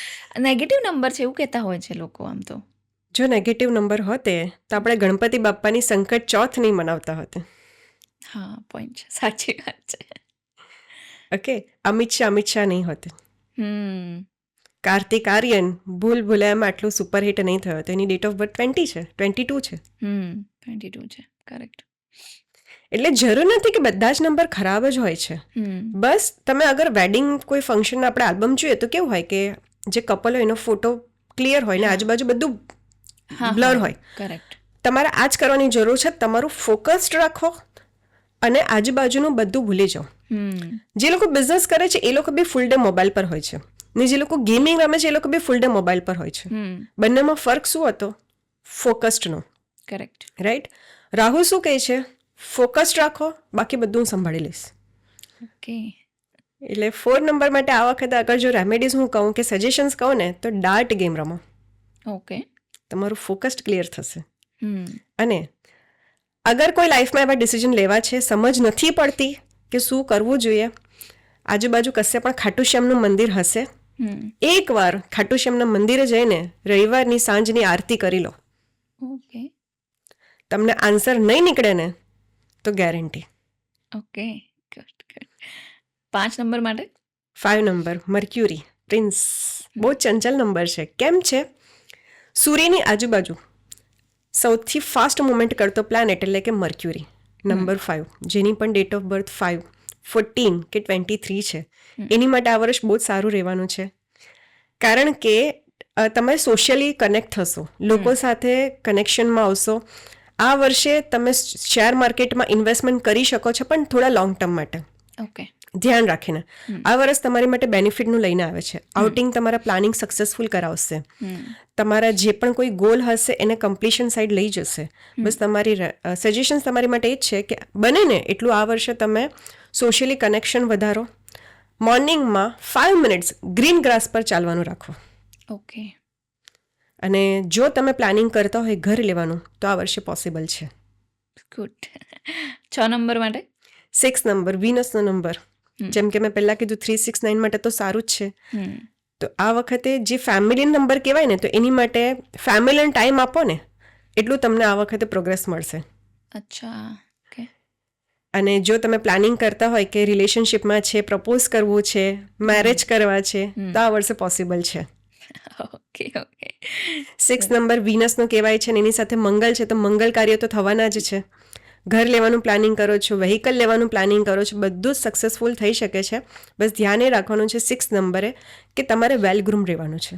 નેગેટિવ નંબર છે એવું કહેતા હોય છે લોકો. આમ તો જો નેગેટિવ નંબર હોતે તો આપણે ગણપતિ બાપ્પાની સંકટ ચોથ નહીં મનાવતા હોતે. હા, પોઈન્ટ છે, સાચી વાત છે. ઓકે, અમિત શાહ નહીં હોતે. કાર્તિક આર્યન ભૂલ ભૂલાયામાં આટલું સુપરહિટ નહીં થયો તો એની ડેટ ઓફ બર્થ 20 છે, 22 છે. 22 છે, કરેક્ટ. એટલે જરૂર નથી કે બધા જ નંબર ખરાબ જ હોય છે. બસ તમે અગર વેડિંગ કોઈ ફંક્શનનો આપણે આલ્બમ જોઈએ તો કેવું હોય કે જે કપલ હોય એનો ફોટો ક્લિયર હોય ને આજુબાજુ બધું બ્લર હોય. કરેક્ટ. તમારે આ જ કરવાની જરૂર છે, તમારું ફોકસ્ડ રાખો અને આજુબાજુનું બધું ભૂલી જાઓ. જે લોકો બિઝનેસ કરે છે એ લોકો બી ફૂલ ડે મોબાઈલ પર હોય છે, ને જે લોકો ગેમિંગ રમે છે એ લોકો બી ફૂલ ડે મોબાઈલ પર હોય છે. બંનેમાં ફરક શું હતો? ફોકસ્ડનો. કરેક્ટ. રાઈટ. રાહુ શું કહે છે? ફોકસ્ડ રાખો, બાકી બધું સંભાળી લઈશ. ઓકે. એટલે 4 નંબર માટે આ વખતે અગર જો રેમેડીઝ હું કહું કે સજેશન્સ કહું ને તો ડાર્ટ ગેમ રમો. ઓકે. તમારું ફોકસ્ડ ક્લિયર થશે. અને અગર કોઈ લાઈફમાં એવા ડિસિઝન લેવા છે, સમજ નથી પડતી કે શું કરવું જોઈએ, આજુબાજુ કશે પણ ખાટુ શ્યામનું મંદિર હશે, એકવાર ખાટુ શ્યામના મંદિરે જઈને રવિવારની સાંજની આરતી કરી લો. ઓકે તમને આન્સર નહીં નીકળે ને તો guarantee. Okay good good. 5 number માટે 5 નંબર મર્ક્યુરી પ્રિન્સ. બહુ ચંચલ નંબર છે. કેમ છે? સૂર્યની આજુબાજુ સૌથી ફાસ્ટ મુવમેન્ટ કરતો પ્લાનેટ એટલે કે મર્ક્યુરી નંબર 5, જેની પણ ડેટ ઓફ બર્થ 5, 14 કે 23 છે. એની માટે આ વર્ષ બહુ જ સારું રહેવાનું છે, કારણ કે તમે સોશિયલી કનેક્ટ થશો, લોકો સાથે કનેક્શનમાં આવશો. આ વર્ષે તમે શેર માર્કેટમાં ઇન્વેસ્ટમેન્ટ કરી શકો છો, પણ થોડા લોંગ ટર્મ માટે ઓકે ધ્યાન રાખીને. આ વર્ષ તમારી માટે બેનિફિટનું લઈને આવે છે. આઉટિંગ તમારા પ્લાનિંગ સક્સેસફુલ કરાવશે. તમારા જે પણ કોઈ ગોલ હશે એને કમ્પ્લીશન સાઈડ લઈ જશે. બસ તમારી સજેશન્સ તમારી માટે એ જ છે કે બને ને એટલું આ વર્ષે તમે સોશિયલી કનેક્શન વધારો. મોર્નિંગમાં 5 મિનિટ્સ ગ્રીન ગ્રાસ પર ચાલવાનું રાખો. ઓકે અને જો તમે પ્લાનિંગ કરતા હોય ઘર લેવાનું તો આ વર્ષે પોસિબલ છે. ગુડ. 6 નંબર માટે 6 નંબર વિનસનો નંબર. જેમ કે મેં પહેલાં કીધું 3, 6, 9 માટે તો સારું જ છે. તો આ વખતે જે ફેમિલી નંબર કહેવાય ને, તો એની માટે ફેમિલીને ટાઈમ આપો ને એટલું તમને આ વખતે પ્રોગ્રેસ મળશે. અચ્છા ઓકે. અને જો તમે પ્લાનિંગ કરતા હોય કે રિલેશનશિપમાં છે, પ્રપોઝ કરવું છે, મેરેજ કરવા છે, તો આ વર્ષે પોસિબલ છે. Okay okay. 6 નંબર વિનસનો કહેવાય છે, ને એની સાથે મંગલ છે, તો મંગલ કાર્ય તો થવાના જ છે. ઘર લેવાનું પ્લાનિંગ કરો છો, વ્હીકલ લેવાનું પ્લાનિંગ કરો છો, બધું જ સક્સેસફુલ થઈ શકે છે. બસ ધ્યાન એ રાખવાનું છે 6 નંબરે કે તમારે વેલ ગ્રૂમ રહેવાનું છે.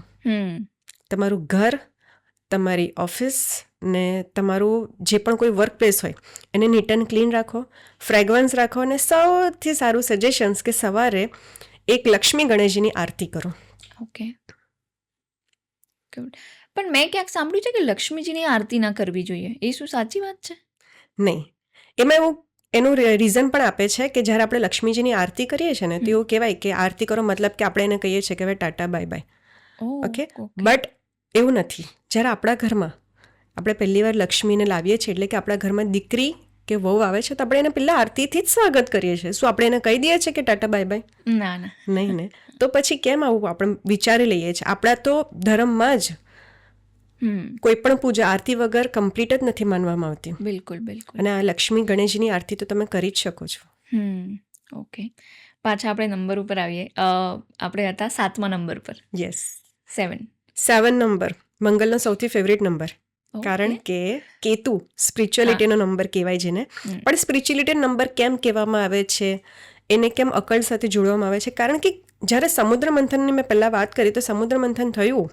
તમારું ઘર, તમારી ઓફિસ ને તમારું જે પણ કોઈ વર્ક પ્લેસ હોય એને નીટ એન્ડ ક્લીન રાખો, ફ્રેગરન્સ રાખો, અને સૌથી સારું સજેશન્સ કે સવારે એક લક્ષ્મી ગણેશજીની આરતી કરો. Okay good. પણ મેં ક્યાંક સાંભળ્યું છે કે લક્ષ્મીજીની આરતી ના કરવી જોઈએ, એ શું સાચી વાત છે? નહીં, એમાં એનું રીઝન પણ આપે છે કે જ્યારે આપણે લક્ષ્મીજીની આરતી કરીએ છીએ ને, તો એવું કહેવાય કે આરતી કરો મતલબ કે આપણે એને કહીએ છીએ કે હવે Tata bye bye. Okay, but એવું નથી. જ્યારે આપણા ઘરમાં આપણે પહેલી વાર લક્ષ્મીને લાવીએ છીએ, એટલે કે આપણા ઘરમાં દીકરી કે વહુ આવે છે, તો આપણે એને પહેલાં આરતીથી જ સ્વાગત કરીએ છીએ. શું આપણે એને કહી દઈએ છીએ કે ટાટા બાય બાય? ના ના. નહીં ને. તો પછી કેમ આવું આપણે વિચારી લઈએ છીએ? આપણા તો ધર્મમાં જ કોઈ પણ પૂજા આરતી વગર કમ્પ્લીટ જ નથી માનવામાં આવતી. બિલકુલ બિલકુલ. અને આ લક્ષ્મી ગણેશજીની આરતી તો તમે કરી જ શકો છો. ઓકે. પાછા આપણે નંબર ઉપર આવીએ. આપણે હતા 7મા નંબર પર. યસ. 7 નંબર મંગલનો સૌથી ફેવરેટ નંબર, કારણ કે કેતુ સ્પિરિચ્યુઅલિટીનો નંબર કહેવાય જેને. પણ સ્પિરિચ્યુઅલિટીનો નંબર કેમ કહેવામાં આવે છે, એને કેમ અકલ્ટ સાથે જોડવામાં આવે છે? કારણ કે જ્યારે સમુદ્ર મંથનની મેં પહેલાં વાત કરી, તો સમુદ્ર મંથન થયું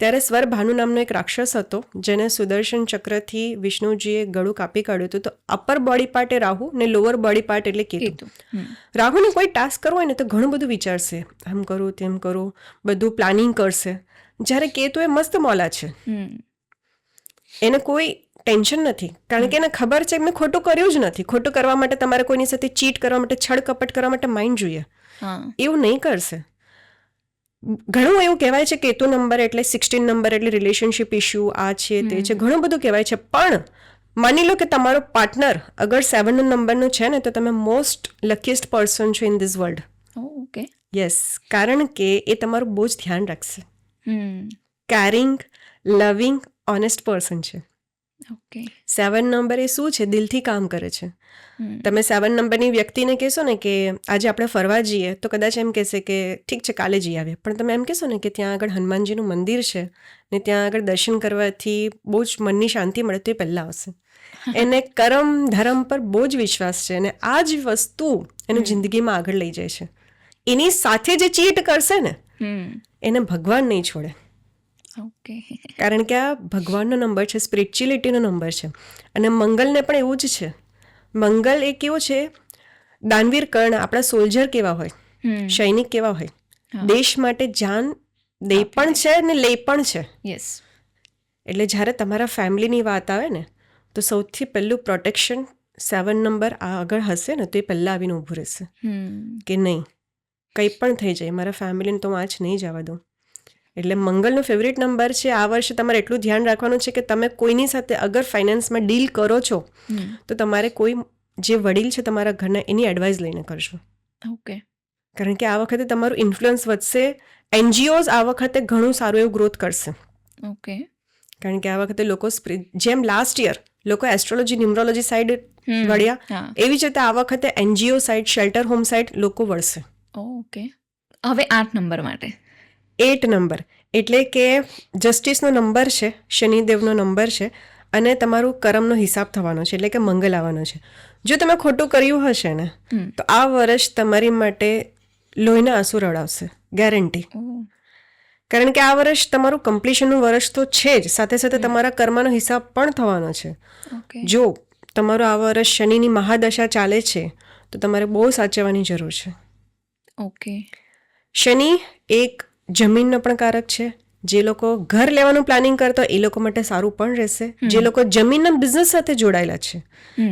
ત્યારે સ્વર ભાનુ નામનો એક રાક્ષસ હતો, જેને સુદર્શન ચક્રથી વિષ્ણુજીએ ગળું કાપી કાઢ્યું હતું. તો અપર બોડી પાર્ટ એ રાહુ ને લોઅર બોડી પાર્ટ એટલે કેતુ. રાહુને કોઈ ટાસ્ક કરવો હોય ને તો ઘણું બધું વિચારશે, આમ કરું તેમ કરું, બધું પ્લાનિંગ કરશે. જ્યારે કેતુ એ મસ્ત મોલા છે, એને કોઈ ટેન્શન નથી, કારણ કે એને ખબર છે મેં ખોટું કર્યું જ નથી. ખોટું કરવા માટે તમારે કોઈની સાથે ચીટ કરવા માટે, છળ કપટ કરવા માટે માઇન્ડ જોઈએ. એવું નહીં કરશે. ઘણું એવું કહેવાય છે કેતુ નંબર એટલે 16 નંબર એટલે રિલેશનશિપ ઇશ્યુ, આ છે તે છે, ઘણું બધું કહેવાય છે. પણ માની લો કે તમારો પાર્ટનર અગર 7 નંબરનું છે ને, તો તમે મોસ્ટ લકીએસ્ટ પર્સન છો in this world. Okay. Yes, કારણ કે એ તમારું બહુ જ ધ્યાન રાખશે. કેરિંગ, લવિંગ, ઓનેસ્ટ પર્સન છે. ઓકે. 7 નંબર એ શું છે? દિલથી કામ કરે છે. તમે 7 નંબરની વ્યક્તિને કહેશો ને કે આજે આપણે ફરવા જઈએ, તો કદાચ એમ કહેશે કે ઠીક છે કાલે જઈ આવીએ. પણ તમે એમ કહેશો ને કે ત્યાં આગળ હનુમાનજીનું મંદિર છે ને ત્યાં આગળ દર્શન કરવાથી બહુ જ મનની શાંતિ મળે, તો એ પહેલાં આવશે. એને કર્મ ધર્મ પર બહુ જ વિશ્વાસ છે, અને આ જ વસ્તુ એનું જિંદગીમાં આગળ લઈ જાય છે. એની સાથે જે ચીટ કરશે ને એને ભગવાન નહીં છોડે. ઓકે. કારણ કે આ ભગવાનનો નંબર છે, સ્પિરિચ્યુઅલિટીનો નંબર છે. અને મંગલને પણ એવું જ છે. મંગલ એ કેવો છે? દાનવીર કર્ણ, આપણા સોલ્જર કેવા હોય, સૈનિક કેવા હોય, દેશ માટે જાન દે પણ છે ને લે પણ છે. યસ. એટલે જ્યારે તમારા ફેમિલીની વાત આવે ને, તો સૌથી પહેલું પ્રોટેક્શન 7 નંબર આગળ હશે ને, તો એ પહેલાં આવીને ઊભું રહેશે કે નહીં, કંઈ પણ થઈ જાય, મારા ફેમિલીને તો હું આજ નહીં જવા દઉં. એટલે મંગલનો ફેવરેટ નંબર છે. આ વર્ષે તમારે એટલું ધ્યાન રાખવાનું છે કે તમે કોઈની સાથે અગર ફાઇનાન્સમાં ડીલ કરો છો, તો તમારે કોઈ જે વડીલ છે તમારા ઘરના, એની એડવાઇસ લઈને કરશો. ઓકે. કારણ કે આ વખતે તમારું ઇન્ફ્લુઅન્સ વધશે. એનજીઓઝ આ વખતે ઘણું સારું એવું ગ્રોથ કરશે. ઓકે. કારણ કે આ વખતે લોકો જેમ લાસ્ટ યર લોકો એસ્ટ્રોલોજી ન્યુમરોલોજી સાઈડ વળ્યા, એવી જ રીતે આ વખતે NGO side, shelter home side લોકો વળશે. ઓકે. હવે 8 નંબર માટે 8 નંબર એટલે કે જસ્ટિસનો નંબર છે, શનિદેવનો નંબર છે, અને તમારું કરમનો હિસાબ થવાનો છે, એટલે કે મંગલ આવવાનો છે. જો તમે ખોટું કર્યું હશે ને તો આ વર્ષ તમારી માટે લોહીના આંસુ રડાવશે, ગેરંટી. કારણ કે આ વર્ષ તમારું કમ્પ્લીશનનું વર્ષ તો છે જ, સાથે સાથે તમારા કર્મનો હિસાબ પણ થવાનો છે. જો તમારું આ વર્ષ શનિની મહાદશા ચાલે છે તો તમારે બહુ સાચવવાની જરૂર છે. ઓકે. શનિ એક જમીનનો પણ કારક છે. જે લોકો ઘર લેવાનું પ્લાનિંગ કરતા હોય એ લોકો માટે સારું પણ રહેશે. જે લોકો જમીનના બિઝનેસ સાથે જોડાયેલા છે,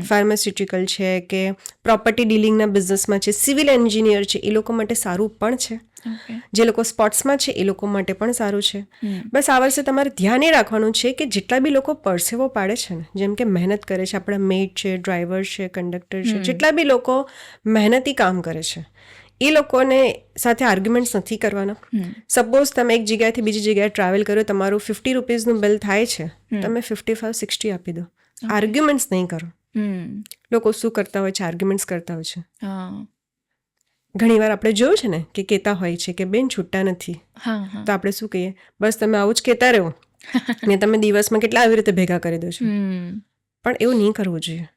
ફાર્માસ્યુટિકલ છે કે પ્રોપર્ટી ડીલિંગના બિઝનેસમાં છે, સિવિલ એન્જિનિયર છે, એ લોકો માટે સારું પણ છે. જે લોકો સ્પોર્ટ્સમાં છે એ લોકો માટે પણ સારું છે. બસ આ વર્ષે તમારે ધ્યાન એ રાખવાનું છે કે જેટલા બી લોકો પરસેવો પાડે છે ને, જેમ કે મહેનત કરે છે, આપણા મેડ છે, ડ્રાઈવર છે, કંડક્ટર છે, જેટલા બી લોકો મહેનતી કામ કરે છે એ લોકોને સાથે આર્ગ્યુમેન્ટ્સ નથી કરવાના. સપોઝ તમે એક જગ્યાએથી બીજી જગ્યાએ ટ્રાવેલ કરો, તમારું 50 રૂપીઝનું બિલ થાય છે, તમે 55-60 આપી દો. આર્ગ્યુમેન્ટ્સ નહીં કરો. લોકો શું કરતા હોય છે, આર્ગ્યુમેન્ટ્સ કરતા હોય છે. ઘણી વાર આપણે જોયું છે ને કે કહેતા હોય છે કે બેન છૂટા નથી, તો આપણે શું કહીએ, બસ તમે આવું જ કહેતા રહો ને તમે દિવસમાં કેટલા આવી રીતે ભેગા કરી દો છો. પણ એવું નહીં કરવું જોઈએ.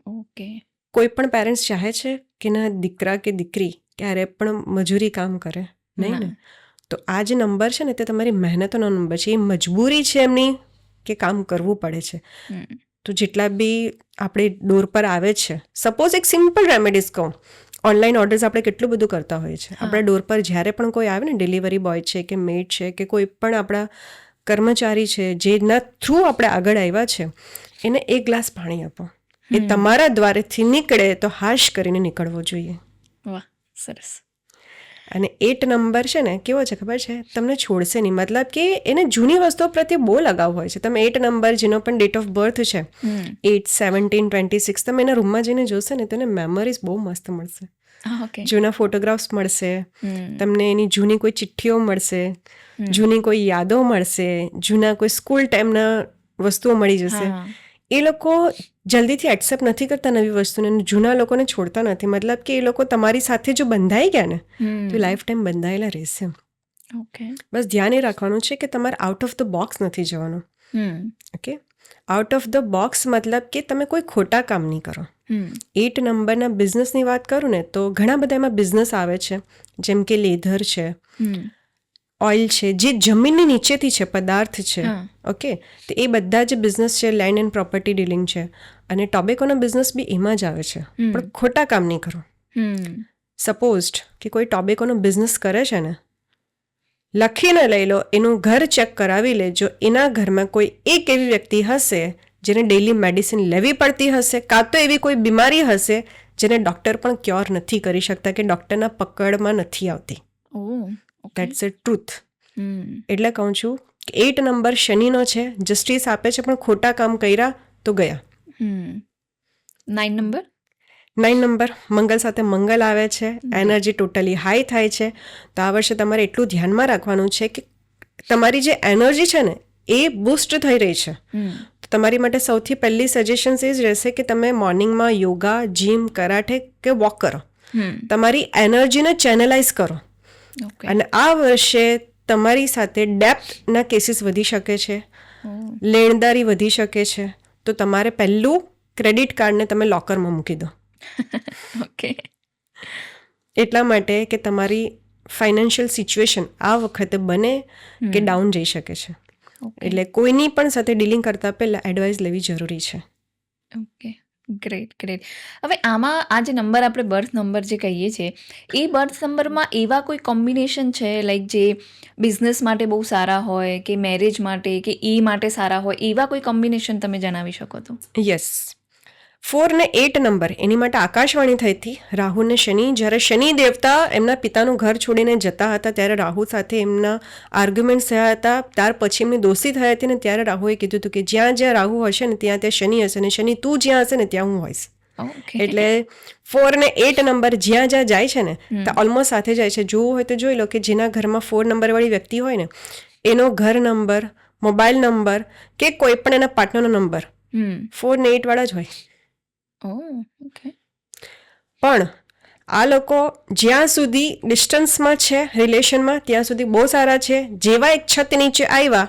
ઓકે. કોઈ પણ પેરેન્ટ્સ ચાહે છે કે ના દીકરા કે દીકરી ક્યારે પણ મજૂરી કામ કરે નહીં ને. તો આ જે નંબર છે ને તે તમારી મહેનતનો નંબર છે, એ મજબૂરી છે એમની કે કામ કરવું પડે છે. તો જેટલા બી આપણે ડોર પર આવે છે, સપોઝ એક સિમ્પલ રેમેડીઝ કહું, ઓનલાઈન ઓર્ડર્સ આપણે કેટલું બધું કરતા હોઈએ છીએ. આપણા ડોર પર જ્યારે પણ કોઈ આવે ને, ડિલિવરી બોય છે કે મેડ છે કે કોઈ પણ આપણા કર્મચારી છે જેના થ્રુ આપણે આગળ આવ્યા છે, એને 1 ગ્લાસ પાણી આપો. એ તમારા દ્વારેથી નીકળે તો હાશ કરીને નીકળવો જોઈએ. વાહ, સરસ. અને 8 નંબર છે ને કેવો છે ખબર છે, તમને છોડશે નહીં. મતલબ કે એને જૂની વસ્તુઓ પ્રત્યે બહુ લગાવ હોય છે. તમે 8 નંબર જેનો પણ ડેટ ઓફ બર્થ છે 8, 17, 26, તમે એના રૂમમાં જઈને જોશો ને તેને મેમરીઝ બહુ મસ્ત મળશે. જૂના ફોટોગ્રાફ્સ મળશે તમને, એની જૂની કોઈ ચિઠ્ઠીઓ મળશે, જૂની કોઈ યાદો મળશે, જૂના કોઈ સ્કૂલ ટાઈમના વસ્તુઓ મળી જશે. એ લોકો જલ્દીથી એક્સેપ્ટ નથી કરતા નવી વસ્તુને, જૂના લોકોને છોડતા નથી. મતલબ કે એ લોકો તમારી સાથે જો બંધાઈ ગયા ને તો લાઈફ ટાઈમ બંધાયેલા રહેશે. બસ ધ્યાન એ રાખવાનું છે કે તમારે આઉટ ઓફ ધ બોક્સ નથી જવાનું. Okay. Out of the box મતલબ કે તમે કોઈ ખોટા કામ નહીં કરો. 8 નંબરના બિઝનેસની વાત કરું ને તો ઘણા બધા એમાં બિઝનેસ આવે છે, જેમ કે લેધર છે, ઓઇલ છે, જે જમીનની નીચેથી છે, પદાર્થ છે. ઓકે. તો એ બધા જે બિઝનેસ છે, લેન્ડ એન્ડ પ્રોપર્ટી ડીલિંગ છે, અને ટોબેકોનો બિઝનેસ બી એમાં જ આવે છે. પણ ખોટા કામ નહીં કરો. સપોઝ કે કોઈ ટોબેકોનો બિઝનેસ કરે છે ને, લખીને લઈ લો, એનું ઘર ચેક કરાવી લેજો. એના ઘરમાં કોઈ એક એવી વ્યક્તિ હશે જેને ડેઇલી મેડિસિન લેવી પડતી હશે, કાં તો એવી કોઈ બીમારી હશે જેને ડૉક્ટર પણ ક્યોર નથી કરી શકતા કે ડૉક્ટરના પકડમાં નથી આવતી. That's a truth. એટલે કહું છું કે 8 નંબર શનિનો છે, જસ્ટિસ આપે છે, પણ ખોટા કામ કર્યા તો ગયા. 9 નંબર મંગલ સાથે મંગલ આવે છે, એનર્જી ટોટલી હાઈ થાય છે. તો આ વર્ષે તમારે એટલું ધ્યાનમાં રાખવાનું છે કે તમારી જે એનર્જી છે ને એ બૂસ્ટ થઈ રહી છે. તો તમારી માટે સૌથી પહેલી સજેશન્સ એ જ રહેશે કે તમે મોર્નિંગમાં યોગા, જીમ, કરાટે કે વોક કરો. તમારી એનર્જીને ચેનલાઇઝ કરો. અને આ વર્ષે તમારી સાથે ડેપ્થના કેસીસ વધી શકે છે, લેણદારી વધી શકે છે. તો તમારે પહેલું ક્રેડિટ કાર્ડને તમે લોકરમાં મૂકી દો. ઓકે. એટલા માટે કે તમારી ફાઇનાન્શિયલ સિચ્યુએશન આ વખતે બને કે ડાઉન જઈ શકે છે. એટલે કોઈની પણ સાથે ડીલિંગ કરતાં પહેલાં એડવાઇસ લેવી જરૂરી છે. ઓકે. Great, great. હવે આમાં આ જે નંબર આપણે બર્થ નંબર જે કહીએ છીએ, એ બર્થ નંબરમાં એવા કોઈ કોમ્બિનેશન છે લાઈક જે બિઝનેસ માટે બહુ સારા હોય કે મેરેજ માટે કે એ માટે સારા હોય, એવા કોઈ કોમ્બિનેશન તમે જણાવી શકો તો? યસ. 4 ને 8 નંબર એની માટે આકાશવાણી થઈ હતી. રાહુ ને શનિ, જ્યારે શનિ દેવતા એમના પિતાનું ઘર છોડીને જતા હતા ત્યારે રાહુ સાથે એમના આર્ગ્યુમેન્ટ્સ થયા હતા. ત્યાર પછી એમની દોસ્તી થઈ હતી ને ત્યારે રાહુએ કીધું હતું કે જ્યાં જ્યાં રાહુ હશે ને ત્યાં ત્યાં શનિ હશે, ને શનિ તું જ્યાં હશે ને ત્યાં હું હોઈશ. ઓકે. એટલે 4 અને 8 નંબર જ્યાં જ્યાં જાય છે ને તો ઓલમોસ્ટ સાથે જાય છે. જોવું હોય તો જોઈ લો કે જેના ઘરમાં 4 નંબરવાળી વ્યક્તિ હોય ને એનો ઘર નંબર, મોબાઈલ નંબર કે કોઈ પણ એના પાર્ટનરનો નંબર 4 ને 8 વાળા જ હોય. ઓકે. પણ આ લોકો જ્યાં સુધી ડિસ્ટન્સમાં છે રિલેશનમાં ત્યાં સુધી બહુ સારા છે. જેવા એક છત નીચે આવ્યા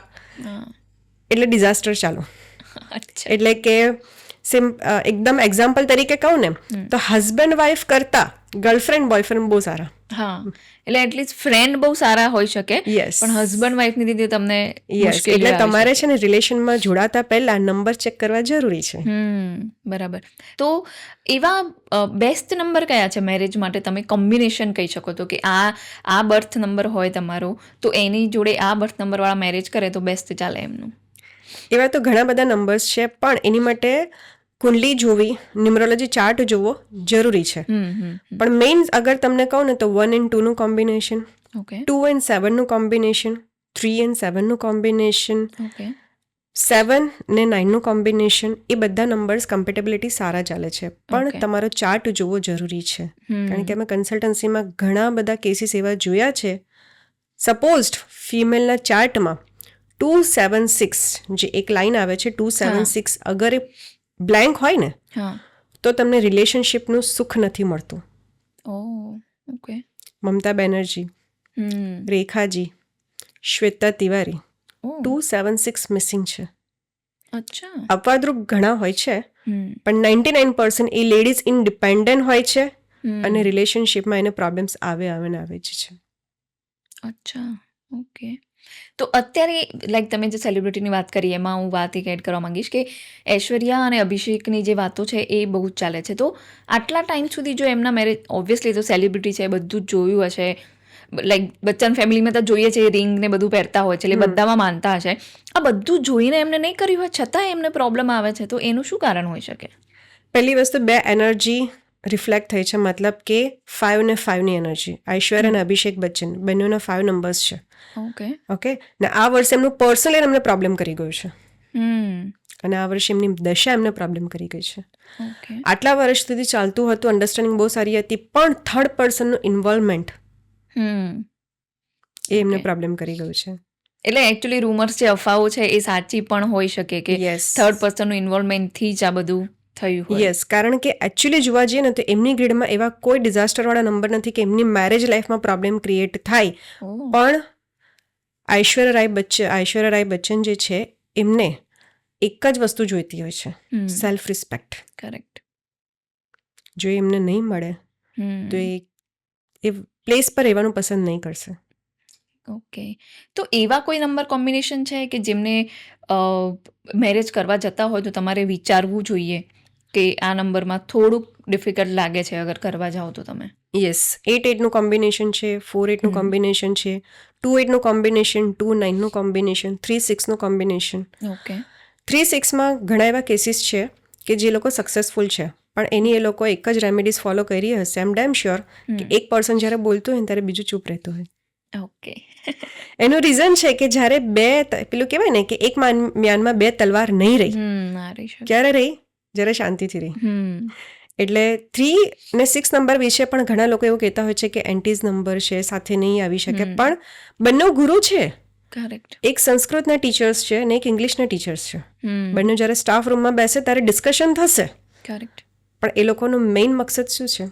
એટલે ડિઝાસ્ટર ચાલુ. અચ્છા. એટલે કે એકદમ એક્ઝામ્પલ તરીકે કહું ને તો હસબન્ડ વાઈફ કરતા ગર્લફ્રેન્ડ બોયફ્રેન્ડ બહુ સારા. હા, એટલે એટલીસ્ટ ફ્રેન્ડ બહુ સારા હોઈ શકે, યસ પણ હસબન્ડ વાઈફની રીતે તમને યસ. મુશ્કેલીઓ એટલે આવી તમારે શકે. છે ને રિલેશનમાં જોડાતા પહેલા નંબર ચેક કરવા જરૂરી છે. બરાબર. તો એવા બેસ્ટ નંબર કયા છે મેરેજ માટે? તમે કોમ્બિનેશન કહી શકો તો કે આ બર્થ નંબર હોય તમારો તો એની જોડે આ બર્થ નંબરવાળા મેરેજ કરે તો બેસ્ટ ચાલે એમનું. એવા તો ઘણા બધા નંબર્સ છે, પણ એની માટે કુંડલી જોવી, ન્યુમરોલોજી ચાર્ટ જોવો જરૂરી છે. પણ મેઇન અગર તમને કહું ને તો 1 and 2નું કોમ્બિનેશન, ઓકે. 2 and 7નું કોમ્બિનેશન, 3 and 7નું કોમ્બિનેશન, ઓકે. 7 ને 9નું કોમ્બિનેશન, એ બધા નંબર્સ કમ્પેટેબિલિટી સારા ચાલે છે. પણ Okay. તમારો ચાર્ટ જોવો જરૂરી છે. કારણ કે અમે કન્સલ્ટન્સીમાં ઘણા બધા કેસીસ એવા જોયા છે. સપોઝ ફિમેલના ચાર્ટમાં 276 જે એક લાઈન આવે છે 276 અગર એ બ્લેન્ક હોય ને હા. તો તમને રિલેશનશિપનું સુખ નથી મળતું. ઓકે. મમતા બેનર્જી, રેખાજી, શ્વેતા તિવારી, 276 મિસિંગ છે. અચ્છા. અપવાદરૂપ ઘણા હોય છે, પણ 99% એ લેડીઝ ઇન્ડિપેન્ડન્ટ હોય છે અને રિલેશનશિપમાં એને પ્રોબ્લેમ્સ આવે જ છે. અચ્છા. ઓકે. તો અત્યારે લાઈક તમે જે સેલિબ્રિટીની વાત કરી એમાં હું વાત એક એડ કરવા માંગીશ કે ઐશ્વર્યા અને અભિષેકની જે વાતો છે એ બહુ જ ચાલે છે. તો આટલા ટાઈમ સુધી જો એમના મેરેજ, ઓબ્વિયસલી તો સેલિબ્રિટી છે, બધું જ જોયું હશે, લાઈક બચ્ચન ફેમિલીમાં તો જોઈએ છે રિંગ ને બધું પહેરતા હોય છે એટલે બધામાં માનતા હશે. આ બધું જોઈને એમને નહીં કર્યું હોય છતાં એમને પ્રોબ્લેમ આવે છે, તો એનું શું કારણ હોઈ શકે? પહેલી વસ્તુ, બે એનર્જી રિફ્લેક્ટ થઈ છે. મતલબ કે 5 ને 5ની એનર્જી. ઐશ્વર્યા અને અભિષેક બચ્ચન બંનેના 5 નંબર્સ છે. ઓકે. ને આ વર્ષે એમનું પર્સનલી એમને પ્રોબ્લેમ કરી ગયું છે અને આ વર્ષે એમની દશા એમને પ્રોબ્લેમ કરી ગઈ છે. આટલા વર્ષ સુધી ચાલતું હતું, અન્ડરસ્ટેન્ડિંગ બહુ સારી હતી, પણ થર્ડ પર્સનનું ઇન્વોલ્વમેન્ટ એ એમને પ્રોબ્લેમ કરી ગયું છે. એટલે એકચ્યુઅલી રૂમર્સ જે અફવાઓ છે એ સાચી પણ હોઈ શકે કે થર્ડ પર્સનનું ઇન્વોલ્વમેન્ટથી જ આ બધું થયું હોય. યસ, કારણ કે એકચ્યુઅલી જોવા જઈએ ને તો એમની ગ્રીડમાં એવા કોઈ ડિઝાસ્ટરવાળા નંબર નથી કે એમની મેરેજ લાઈફમાં પ્રોબ્લેમ ક્રિએટ થાય. પણ ઐશ્વર્યા રાય બચ્ચન જે છે એમને એક જ વસ્તુ જોઈતી હોય છે, સેલ્ફ રિસ્પેક્ટ. કરેક્ટ. જો એમને નહીં મળે તો એ પ્લેસ પર રહેવાનું પસંદ નહીં કરશે. ઓકે. તો એવા કોઈ નંબર કોમ્બિનેશન છે કે જેમને મેરેજ કરવા જતા હોય તો તમારે વિચારવું જોઈએ કે આ નંબરમાં થોડુંક ડિફિકલ્ટ લાગે છે અગર કરવા જાઓ તો તમે? યસ, 8-8નું કોમ્બિનેશન છે, 4-8નું કોમ્બિનેશન છે, 2-8નું કોમ્બિનેશન, 2-9નું કોમ્બિનેશન, 3-6નું કોમ્બિનેશન. ઓકે. 3-6માં ઘણા એવા કેસીસ છે કે જે લોકો સક્સેસફુલ છે, પણ એની એ લોકો એક જ રેમેડીઝ ફોલો કરી હશે. આઈ એમ ડેમ શ્યોર કે એક પર્સન જ્યારે બોલતું હોય ને ત્યારે બીજું ચૂપ રહેતું હોય. ઓકે. એનું રીઝન છે કે જ્યારે પેલું કહેવાય ને કે એક મ્યાનમાં બે તલવાર નહીં રહી. ક્યારે રહી? જ્યારે શાંતિથી રહી. એટલે 3 ને 6 નંબર વિશે પણ ઘણા લોકો એવું કહેતા હોય છે કે એન્ટીઝ નંબર છે, સાથે નહીં આવી શકે, પણ બંને ગુરુ છે. કરેક્ટ. એક સંસ્કૃતના ટીચર્સ છે અને એક ઇંગ્લિશના ટીચર્સ છે. બંને જ્યારે સ્ટાફ રૂમમાં બેસે ત્યારે ડિસ્કશન થશે. કરેક્ટ. પણ એ લોકોનો મેઇન મકસદ શું છે?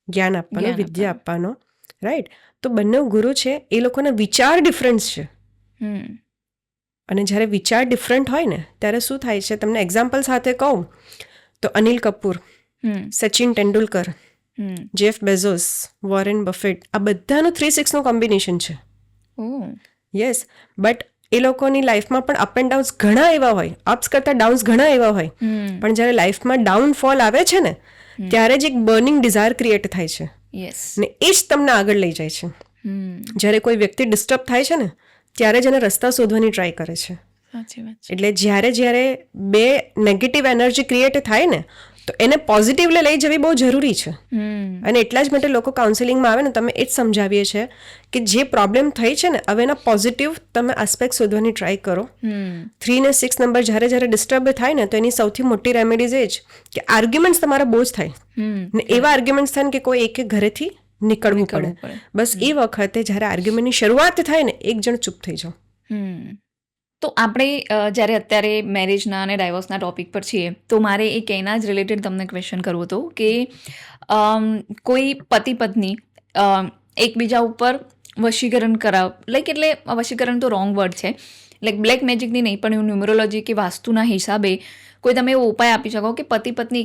જ્ઞાન આપવાનો, વિદ્યા આપવાનો. રાઈટ. તો બંને ગુરુ છે, એ લોકોના વિચાર ડિફરન્સ છે. અને જ્યારે વિચાર ડિફરન્ટ હોય ને ત્યારે શું થાય છે, તમને એક્ઝામ્પલ સાથે કહું તો Anil Kapoor, Sachin Tendulkar, Jeff Bezos, Warren Buffett, આ બધાનું 3-6નું કોમ્બિનેશન છે. યસ, બટ એ લોકોની લાઈફમાં પણ અપ એન્ડ ડાઉન્સ ઘણા એવા હોય, અપ્સ કરતાં ડાઉન્સ ઘણા એવા હોય, પણ જ્યારે લાઈફમાં ડાઉનફોલ આવે છે ને ત્યારે જ એક બર્નિંગ ડિઝાયર ક્રિએટ થાય છે. ને એ જ તમને આગળ લઈ જાય છે. જ્યારે કોઈ વ્યક્તિ ડિસ્ટર્બ થાય છે ને ત્યારે જ એને રસ્તા શોધવાની ટ્રાય કરે છે. એટલે જ્યારે બે નેગેટિવ એનર્જી ક્રિએટ થાય ને તો એને પોઝિટિવલી લઈ જવી બહુ જરૂરી છે. અને એટલા જ માટે લોકો કાઉન્સેલિંગમાં આવે ને તમે એ જ સમજાવીએ છીએ કે જે પ્રોબ્લેમ થઈ છે ને હવે એના પોઝિટિવ તમે આસ્પેક્ટ શોધવાની ટ્રાય કરો. 3 ને 6 નંબર જ્યારે જ્યારે ડિસ્ટર્બ થાય ને તો એની સૌથી મોટી રેમેડીઝ એ જ કે આર્ગ્યુમેન્ટ્સ તમારા બહુ જ થાય ને એવા આર્ગ્યુમેન્ટ્સ થાય ને કે કોઈ એક ઘરેથી નીકળવું પડે. બસ એ વખતે જ્યારે આર્ગ્યુમેન્ટની શરૂઆત થાય ને એક જણ ચૂપ થઈ જાઓ. તો આપણે જ્યારે અત્યારે મેરેજના અને ડાયવોર્સના ટોપિક પર છીએ તો મારે એક એના જ રિલેટેડ તમને ક્વેશ્ચન કરવું હતું કે કોઈ પતિ પત્ની એકબીજા ઉપર વશીકરણ લાઈક એટલે વશીકરણ તો રોંગ વર્ડ છે, લાઈક બ્લેક મેજિકની નહીં પણ એવું ન્યુમરોલોજી કે વાસ્તુના હિસાબે કોઈ તમે એવો ઉપાય આપી શકો કે પતિ પત્ની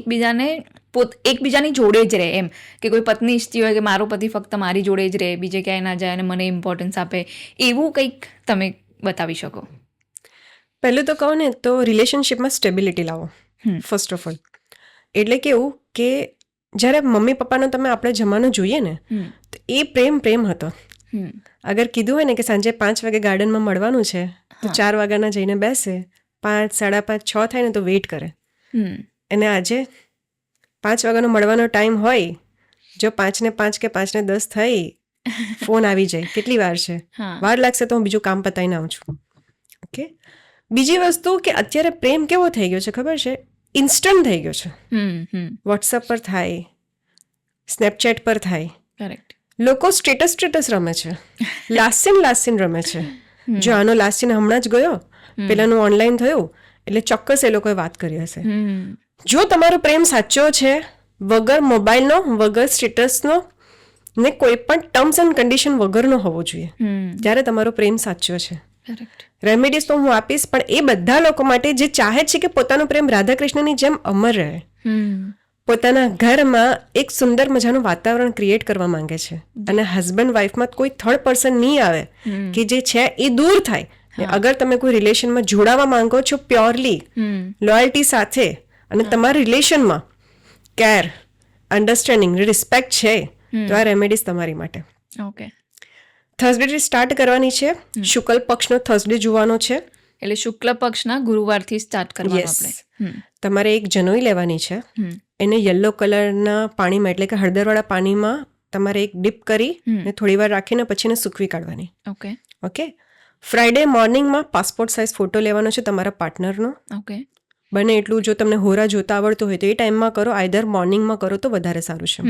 એકબીજાની જોડે જ રહે, એમ કે કોઈ પત્ની ઈચ્છતી હોય કે મારો પતિ ફક્ત મારી જોડે જ રહે, બીજે ક્યાંય ના જાય અને મને ઇમ્પોર્ટન્સ આપે, એવું કંઈક તમે બતાવી શકો. પહેલું તો કહું ને તો રિલેશનશિપમાં સ્ટેબિલિટી લાવો ફર્સ્ટ ઓફ ઓલ. એટલે કેવું કે જ્યારે મમ્મી પપ્પાનો તમે આપણે જમાનો જોઈએ ને તો એ પ્રેમ હતો. અગર કીધું હોય ને કે સાંજે 5 વાગે ગાર્ડનમાં મળવાનું છે તો 4 વાગ્યાના જઈને બેસે, 5, 5:30, 6 થાય ને તો વેઇટ કરે. અને આજે 5 વાગ્યાનો મળવાનો ટાઈમ હોય, જો 5 ને 5 કે 5 ને 10 થઈ ફોન આવી જાય, કેટલી વાર છે, વાર લાગશે તો હું બીજું કામ પતાવીને આવું છું. ઓકે. બીજી વસ્તુ કે અત્યારે પ્રેમ કેવો થઈ ગયો છે ખબર છે? ઇન્સ્ટન્ટ થઈ ગયો છે. વોટ્સઅપ પર થાય, સ્નેપચેટ પર થાય. કરેક્ટ. લોકો સ્ટેટસ રમે છે, લાસ્ટ સીન રમે છે. જો આનો લાસ્ટ સીન હમણાં જ ગયો, પેલાનું ઓનલાઈન થયું એટલે ચોક્કસ એ લોકોએ વાત કરી હશે. જો તમારો પ્રેમ સાચો છે, વગર મોબાઈલનો, વગર સ્ટેટસનો ને કોઈ પણ ટર્મ્સ એન્ડ કન્ડિશન વગરનો હોવો જોઈએ, ત્યારે તમારો પ્રેમ સાચો છે. રેમેડીઝ તો હું આપીશ, પણ એ બધા લોકો માટે જે ચાહે છે કે પોતાનો પ્રેમ રાધાકૃષ્ણની જેમ અમર રહે, પોતાના ઘરમાં એક સુંદર મજાનું વાતાવરણ ક્રિએટ કરવા માંગે છે અને હસબન્ડ વાઈફમાં કોઈ થર્ડ પર્સન નહીં આવે કે જે છે એ દૂર થાય. અગર તમે કોઈ રિલેશનમાં જોડાવા માંગો છો પ્યોરલી લોયલ્ટી સાથે અને તમારા રિલેશનમાં કેર, અન્ડરસ્ટેન્ડિંગ, રિસ્પેક્ટ છે તો આ રેમેડીઝ તમારી માટે. ઓકે. થર્સડે સ્ટાર્ટ કરવાની છે, શુક્લ પક્ષનો થર્સડે જોવાનો છે. એટલે શુક્લ પક્ષના ગુરુવારથી સ્ટાર્ટ કરવાનું આપણે. તમારે એક જનોઈ લેવાની છે, એને યલો કલરના પાણીમાં એટલે કે હળદરવાળા પાણીમાં તમારે એક ડીપ કરી ને થોડી વાર રાખીને પછી એને સૂકવી કાઢવાની. ઓકે. ઓકે. ફ્રાઈડે મોર્નિંગમાં પાસપોર્ટ સાઇઝ ફોટો લેવાનો છે તમારા પાર્ટનરનો. ઓકે. બને એટલું જો તમને હોરા જોતા આવડતું હોય તો એ ટાઈમમાં કરો, આઈધર મોર્નિંગમાં કરો તો વધારે સારું છે.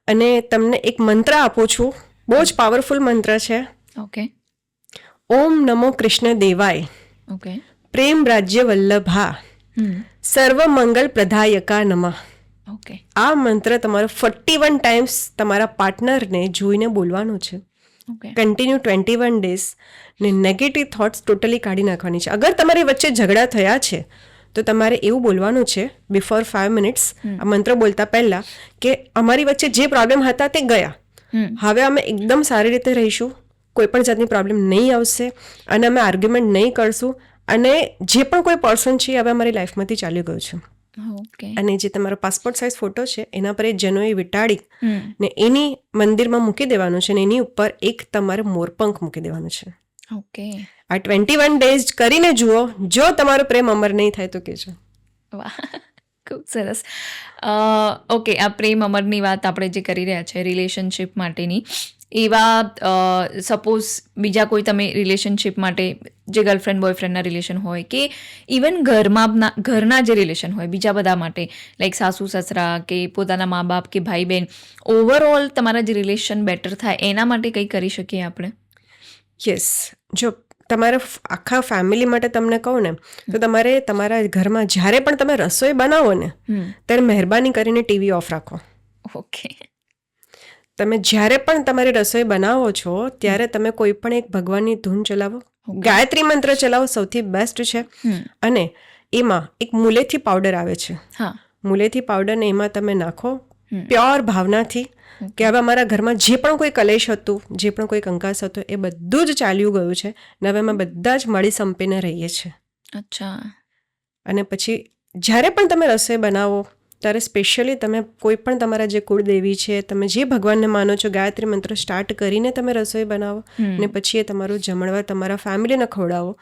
અને તમને એક મંત્ર આપું છું, બહુ જ પાવરફુલ મંત્ર છે. ઓકે. ઓમ નમો કૃષ્ણ દેવાય. ઓકે. પ્રેમ રાજ્ય વલ્લભા સર્વ મંગલ પ્રદાયકા નમઃ. ઓકે. આ મંત્ર તમારો 41 ટાઈમ્સ તમારા પાર્ટનરને જોઈને બોલવાનું છે. કન્ટિન્યુ 21 ડેઝ ને નેગેટિવ થોટ્સ ટોટલી કાઢી નાખવાની છે. અગર તમારી વચ્ચે ઝઘડા થયા છે તો તમારે એવું બોલવાનું છે બિફોર 5 મિનિટ્સ આ મંત્ર બોલતા પહેલા કે અમારી વચ્ચે જે પ્રોબ્લેમ હતા તે ગયા, હવે અમે એકદમ સારી રીતે રહીશું, કોઈ પણ જાતની પ્રોબ્લેમ નહીં આવશે અને અમે આર્ગ્યુમેન્ટ નહીં કરશું અને જે પણ કોઈ પર્સન છે હવે અમારી લાઈફમાંથી ચાલી ગયું છે. અને જે તમારો પાસપોર્ટ સાઇઝ ફોટો છે એના પર એ જનોઈ વીંટાળી ને એની મંદિરમાં મૂકી દેવાનું છે ને એની ઉપર એક તમારે મોરપંખ મૂકી દેવાનું છે. ઓકે. આ 21 ડેઝ કરીને જુઓ, જો તમારો પ્રેમ અમર નહીં થાય તો કહેજો. વાહ, ખૂબ સરસ. ઓકે, આ પ્રેમ અમરની વાત આપણે જે કરી રહ્યા છે રિલેશનશિપ માટેની, એવા સપોઝ બીજા કોઈ તમે રિલેશનશિપ માટે જે ગર્લફ્રેન્ડ બોયફ્રેન્ડના રિલેશન હોય કે ઇવન ઘરના જે રિલેશન હોય બીજા બધા માટે, લાઈક સાસુ સસરા કે પોતાના મા બાપ કે ભાઈ બહેન, ઓવરઓલ તમારા જે રિલેશન બેટર થાય એના માટે કંઈ કરી શકીએ આપણે? યસ. જો તમારે આખા ફેમિલી માટે તમને કહું ને તો તમારે તમારા ઘરમાં જ્યારે પણ તમે રસોઈ બનાવો ને ત્યારે મહેરબાની કરીને ટીવી ઓફ રાખો. ઓકે. તમે જ્યારે પણ તમારી રસોઈ બનાવો છો ત્યારે તમે કોઈ પણ એક ભગવાનની ધૂન ચલાવો, ગાયત્રી મંત્ર ચલાવો, સૌથી બેસ્ટ છે. અને એમાં એક મુલેથી પાવડર આવે છે, મુલેથી પાવડરને એમાં તમે નાખો પ્યોર ભાવનાથી કે હવે અમારા ઘરમાં જે પણ કોઈ કલેશ હતું, જે પણ કોઈ કંકાસ હતો એ બધું જ ચાલ્યું ગયું છે ને હવે અમે બધા જ મળી સંપીને રહીએ છીએ. અચ્છા. અને પછી જ્યારે પણ તમે રસોઈ બનાવો ત્યારે સ્પેશિયલી તમે કોઈ પણ તમારા જે કુળદેવી છે, તમે જે ભગવાનને માનો છો, ગાયત્રી મંત્ર સ્ટાર્ટ કરીને તમે રસોઈ બનાવો ને પછી એ તમારું જમણવાર તમારા ફેમિલીને ખવડાવો.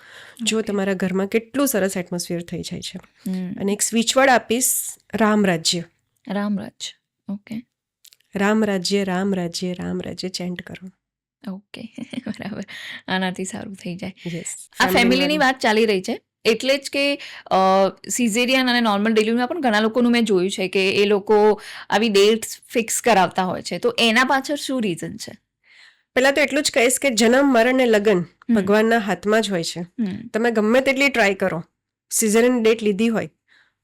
જો તમારા ઘરમાં કેટલું સરસ એટમોસ્ફિયર થઈ જાય છે. અને એક સ્વિચવર્ડ આપીશ, રામ રાજ્ય. રામરાજ. ઓકે. રામ રાજ્ય, રામ રાજ્ય, રામ રાજ્ય ચેન્ટ કરો. ઓકે, બરાબર. આનાથી સારું થઈ જાય. યસ. આ ફેમિલીની વાત ચાલી રહી છે એટલે જ કે સિઝેરિયન અને નોર્મલ ડિલિવરીમાં પણ ઘણા લોકોનું મેં જોયું છે કે એ લોકો આવી ડેટ ફિક્સ કરાવતા હોય છે. તો એના પાછળ શું રીઝન છે? પહેલાં તો એટલું જ કહીશ કે જન્મ, મરણ ને લગ્ન ભગવાનના હાથમાં જ હોય છે. તમે ગમે તેટલી ટ્રાય કરો, સિઝેરિયન ડેટ લીધી હોય,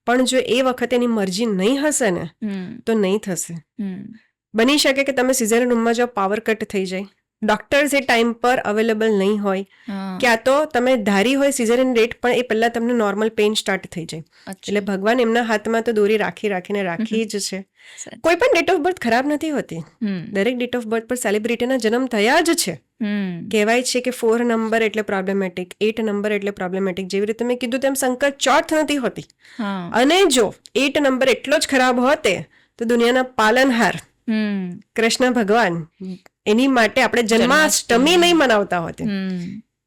પણ જો એ વખતે એની મરજી નહીં હશે ને તો નહીં થશે. બની શકે કે તમે સિઝેરિયન રૂમમાં જાઓ, પાવર કટ થઈ જાય, ડોક્ટર્સ એ ટાઈમ પર અવેલેબલ નહીં હોય, ક્યાં તો તમે ધારી હોય સિઝેરિયન ડેટ પણ એ પહેલાં તમને નોર્મલ પેઇન સ્ટાર્ટ થઈ જાય. એટલે ભગવાન એમના હાથમાં તો દોરી રાખીને રાખી જ છે. કોઈ પણ ડેટ ઓફ બર્થ ખરાબ નથી હોતી. દરેક ડેટ ઓફ બર્થ પર સેલિબ્રિટીના જન્મ થયા જ છે. કહેવાય છે કે 4 નંબર એટલે પ્રોબ્લેમેટિક, 8 નંબર એટલે પ્રોબ્લેમેટિક. જેવી રીતે મેં કીધું તેમ સંકટ ચોથ નથી હોતી. અને જો 8 નંબર એટલો જ ખરાબ હોતે તો દુનિયાના પાલનહાર કૃષ્ણ ભગવાન, એની માટે આપણે જન્માષ્ટમી નહીં મનાવતા હોતે.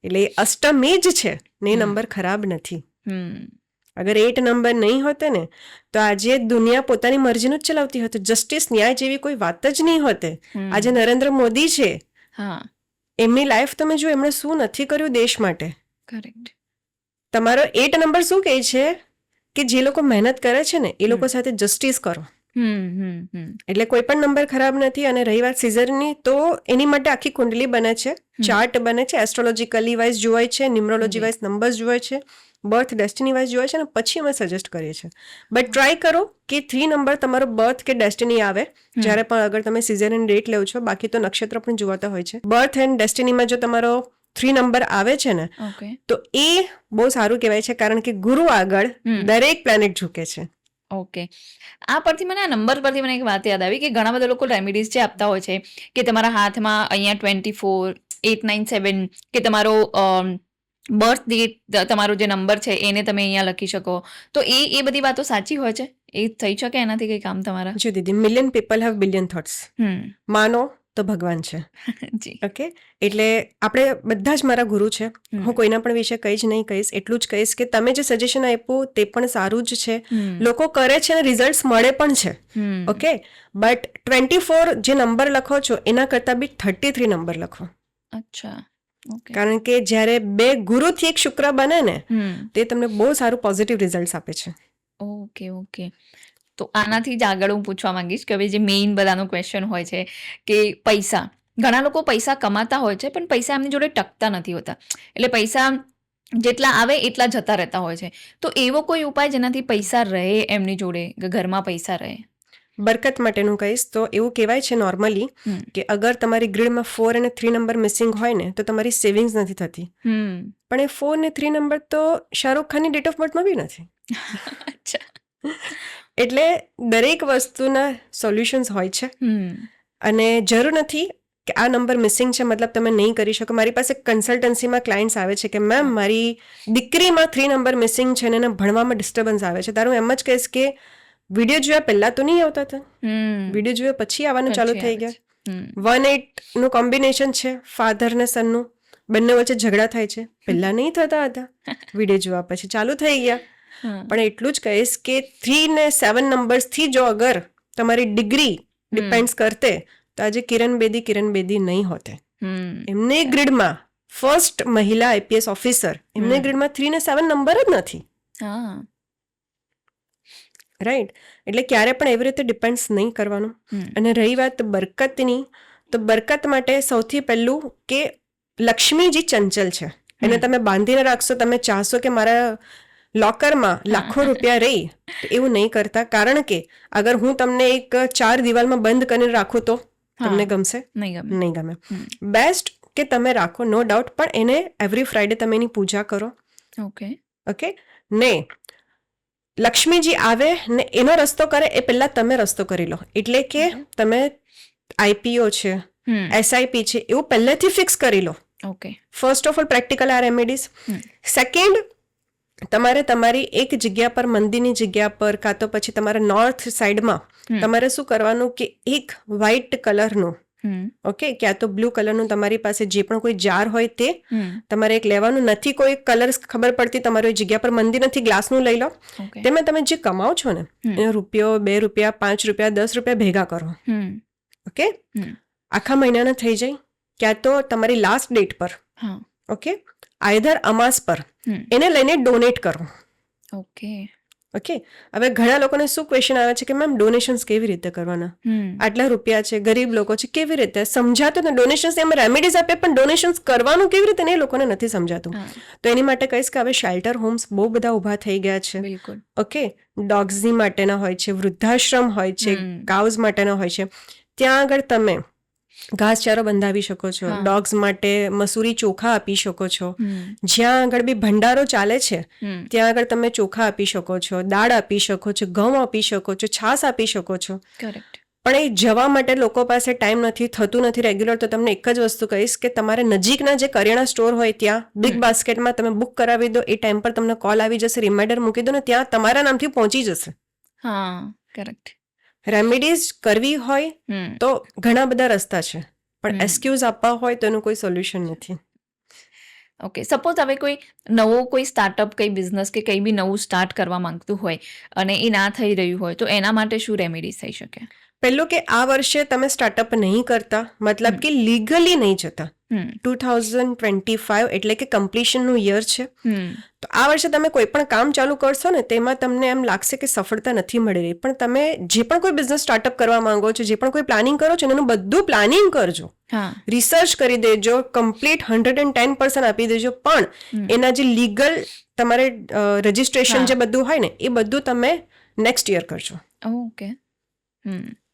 એટલે અષ્ટમી જ છે ને, એ નંબર ખરાબ નથી. અગર 8 નંબર નહીં હોતે ને તો આજે દુનિયા પોતાની મરજીનું જ ચલાવતી હતી. જસ્ટિસ, ન્યાય જેવી કોઈ વાત જ નહીં હોતે. આજે નરેન્દ્ર મોદી છે, એમની લાઈફ તમે જો એમણે શું નથી કર્યું દેશ માટે. કરેક્ટ. તમારો 8 નંબર શું કહે છે કે જે લોકો મહેનત કરે છે ને એ લોકો સાથે જસ્ટિસ કરો. એટલે કોઈ પણ નંબર ખરાબ નથી. અને રહી વાત સિઝરની, તો એની માટે આખી કુંડલી બને છે, ચાર્ટ બને છે, એસ્ટ્રોલોજીકલી વાઇઝ જોવાય છે, ન્યુમરોલોજી વાઇઝ નંબર્સ જોવાય છે, બર્થ ડેસ્ટિની વાઇઝ જોવાય છે, અને પછી અમે સજેસ્ટ કરીએ છીએ. બટ ટ્રાય કરો કે 3 નંબર તમારો બર્થ કે ડેસ્ટિની આવે જ્યારે પણ અગર તમે સિઝેરિયન ડેટ લેવ છો. બાકી તો નક્ષત્ર પણ જોવાતા હોય છે. બર્થ એન્ડ ડેસ્ટિનીમાં જો તમારો 3 નંબર આવે છે ને તો એ બહુ સારું કહેવાય છે, કારણ કે ગુરુ આગળ દરેક પ્લેનેટ ઝૂકે છે. ઓકે. આ પરથી મને, આ નંબર પરથી મને એક વાત યાદ આવી કે ઘણા બધા લોકો રેમેડીઝ જે આપતા હોય છે કે તમારા હાથમાં અહીંયા 24, 897 કે તમારો બર્થ ડેટ, તમારો જે નંબર છે એને તમે અહીંયા લખી શકો. તો એ બધી વાતો સાચી હોય છે? એ થઈ શકે એનાથી કંઈ કામ તમારા? જો દીદી, million people have billion thoughts. માનો તો ભગવાન છે. જી. ઓકે. એટલે આપણે બધા જ મારા ગુરુ છે. હું કોઈના પણ વિશે કંઈ જ નહીં કહીશ. એટલું જ કહીશ કે તમે જે સજેશન આપ્યું તે પણ સારું જ છે. લોકો કરે છે અને રિઝલ્ટ મળે પણ છે. ઓકે. બટ 24 જે નંબર લખો છો એના કરતાં બી 33 નંબર લખો. અચ્છા. કારણ કે જ્યારે 2 ગુરુથી એક શુક્ર બને ને તે તમને બહુ સારું પોઝિટિવ રિઝલ્ટ આપે છે. ઓકે. તો આનાથી જ આગળ હું પૂછવા માંગીશ કે હવે જે મેઇન બધાનો ક્વેશ્ચન હોય છે કે પૈસા, ઘણા લોકો પૈસા કમાતા હોય છે પણ પૈસા એમની જોડે ટકતા નથી હોતા. એટલે પૈસા જેટલા આવે એટલા જતા રહેતા હોય છે. તો એવો કોઈ ઉપાય જેનાથી પૈસા રહે એમની જોડે, ઘરમાં પૈસા રહે? બરકત માટેનું કહીશ તો એવું કહેવાય છે નોર્મલી કે અગર તમારી ગ્રીડમાં 4 અને 3 નંબર મિસિંગ હોય ને તો તમારી સેવિંગ્સ નથી થતી. પણ એ 4 ને 3 નંબર તો શાહરૂખ ખાનની ડેટ ઓફ બર્થમાં બી નથી. એટલે દરેક વસ્તુના સોલ્યુશન્સ હોય છે. અને જરૂર નથી કે આ નંબર મિસિંગ છે મતલબ તમે નહીં કરી શકો. મારી પાસે કન્સલ્ટન્સીમાં ક્લાયન્ટ્સ આવે છે કે મેમ મારી દીકરીમાં 3 નંબર મિસિંગ છે ને એને ભણવામાં ડિસ્ટર્બન્સ આવે છે. તારું એમ જ કહીશ કે વિડીયો જોયા પહેલા તો નહીં આવતા હતા, વિડીયો જોયા પછી આવવાનું ચાલુ થઈ ગયા. 1-8 નું કોમ્બિનેશન છે, ફાધર ને સનનું, બંને વચ્ચે ઝઘડા થાય છે. પહેલા નહીં થતા હતા, વિડીયો જોવા પછી ચાલુ થઈ ગયા. પણ એટલું જ કહીશ કે 3 ને 7 નંબર્સથી જો અગર તમારી ડિગ્રી ડિપેન્ડ્સ કરતે તો આજે કિરણ બેદી નહીં હોતે. એમને ગ્રીડમાં ફર્સ્ટ મહિલા IPS ઓફિસર, એમને ગ્રીડમાં 3 ને 7 નંબર જ નથી. રાઈટ. એટલે ક્યારે પણ એવી રીતે ડિપેન્ડ્સ નહીં કરવાનું. અને રહી વાત બરકતની, તો બરકત માટે સૌથી પહેલું કે લક્ષ્મીજી ચંચલ છે, એને તમે બાંધીને રાખશો. તમે ચાહશો કે મારા લોકરમાં લાખો રૂપિયા રહી, એવું નહીં કરતા. કારણ કે અગર હું તમને એક 4 દિવાલમાં બંધ કરીને રાખું તો તમને ગમશે? નહીં ગમે. બેસ્ટ કે તમે રાખો, નો ડાઉટ, પણ એને એવરી ફ્રાઈડે તમે એની પૂજા કરો. ઓકે. ને લક્ષ્મીજી આવે ને એનો રસ્તો કરે એ પહેલા તમે રસ્તો કરી લો. એટલે કે તમે IPO છે, SIP છે, એવું પહેલેથી ફિક્સ કરી લો. ફર્સ્ટ ઓફ ઓલ પ્રેક્ટિકલ આ રેમેડીઝ. સેકન્ડ, તમારે તમારી એક જગ્યા પર, મંદિરની જગ્યા પર, કાં તો પછી તમારા નોર્થ સાઈડમાં તમારે શું કરવાનું કે એક વ્હાઇટ કલરનું, ઓકે, ક્યાં તો બ્લુ કલરનું તમારી પાસે જે પણ કોઈ જાર હોય તે તમારે એક લેવાનું. નથી કોઈ કલર ખબર પડતી, તમારી જગ્યા પર મંદિર નથી, ગ્લાસનું લઈ લો. તેમાં તમે જે કમાઓ છો ને એનો રૂપિયો, 2 રૂપિયા, 5 રૂપિયા, 10 રૂપિયા ભેગા કરો. ઓકે, આખા મહિનાના થઈ જાય. ક્યાં તો તમારી લાસ્ટ ડેટ પર, ઓકે, આઈધર અમાસ પર એને લઈને ડોનેટ કરો. ઓકે. ઓકે, હવે ઘણા લોકોને શું ક્વેશ્ચન આવે છે કે મેમ ડોનેશન્સ કેવી રીતે કરવાના, આટલા રૂપિયા છે, ગરીબ લોકો છે, કેવી રીતે સમજાતું ને? ડોનેશન્સ એમ રેમેડીઝ આપે પણ ડોનેશન્સ કરવાનું કેવી રીતે ને એ લોકોને નથી સમજાતું. તો એની માટે કહીશ કે હવે શેલ્ટર હોમ્સ બહુ બધા ઊભા થઈ ગયા છે. ઓકે, ડોગ્સની માટેના હોય છે, વૃદ્ધાશ્રમ હોય છે, કાઉઝ માટેના હોય છે. ત્યાં આગળ તમે ઘાસચારો બંધાવી શકો છો, ડોગ્સ માટે મસૂરી ચોખા આપી શકો છો. જ્યાં આગળ બી ભંડારો ચાલે છે ત્યાં આગળ તમે ચોખા આપી શકો છો, દાળ આપી શકો છો, ઘઉં આપી શકો છો, છાશ આપી શકો છો. પણ એ જવા માટે લોકો પાસે ટાઈમ નથી, થતું નથી રેગ્યુલર. તો તમને એક જ વસ્તુ કહીશ કે તમારે નજીકના જે કરિયાણા સ્ટોર હોય ત્યાં બિગ બાસ્કેટમાં તમે બુક કરાવી દો. એ ટાઈમ પર તમને કોલ આવી જશે, રિમાઇન્ડર મૂકી દો ને ત્યાં તમારા નામથી પહોંચી જશે. હા, કરેક્ટ. રેમેડીઝ કરવી હોય તો ઘણા બધા રસ્તા છે, પણ એક્સક્યુઝ આપવા હોય તો એનું કોઈ સોલ્યુશન નથી. ઓકે, સપોઝ હવે કોઈ નવો કોઈ સ્ટાર્ટઅપ, કઈ બિઝનેસ કે કંઈ બી નવું સ્ટાર્ટ કરવા માંગતું હોય અને એ ના થઈ રહ્યું હોય તો એના માટે શું રેમેડીઝ થઈ શકે? પહેલું કે આ વર્ષે તમે સ્ટાર્ટઅપ નહીં કરતા, મતલબ કે લીગલી નહીં જતા. 2025 એટલે કે કમ્પ્લીશનનું યર છે. તો આ વર્ષે તમે કોઈ પણ કામ ચાલુ કરશો ને તેમાં તમને એમ લાગશે કે સફળતા નથી મળી રહી. પણ તમે જે પણ કોઈ બિઝનેસ સ્ટાર્ટઅપ કરવા માંગો છો, જે પણ કોઈ પ્લાનિંગ કરો છો એનું બધું પ્લાનિંગ કરજો, રિસર્ચ કરી દેજો, કમ્પ્લીટ 110% આપી દેજો. પણ એના જે લીગલ તમારે રજિસ્ટ્રેશન જે બધું હોય ને એ બધું તમે નેક્સ્ટ યર કરજો. ઓકે.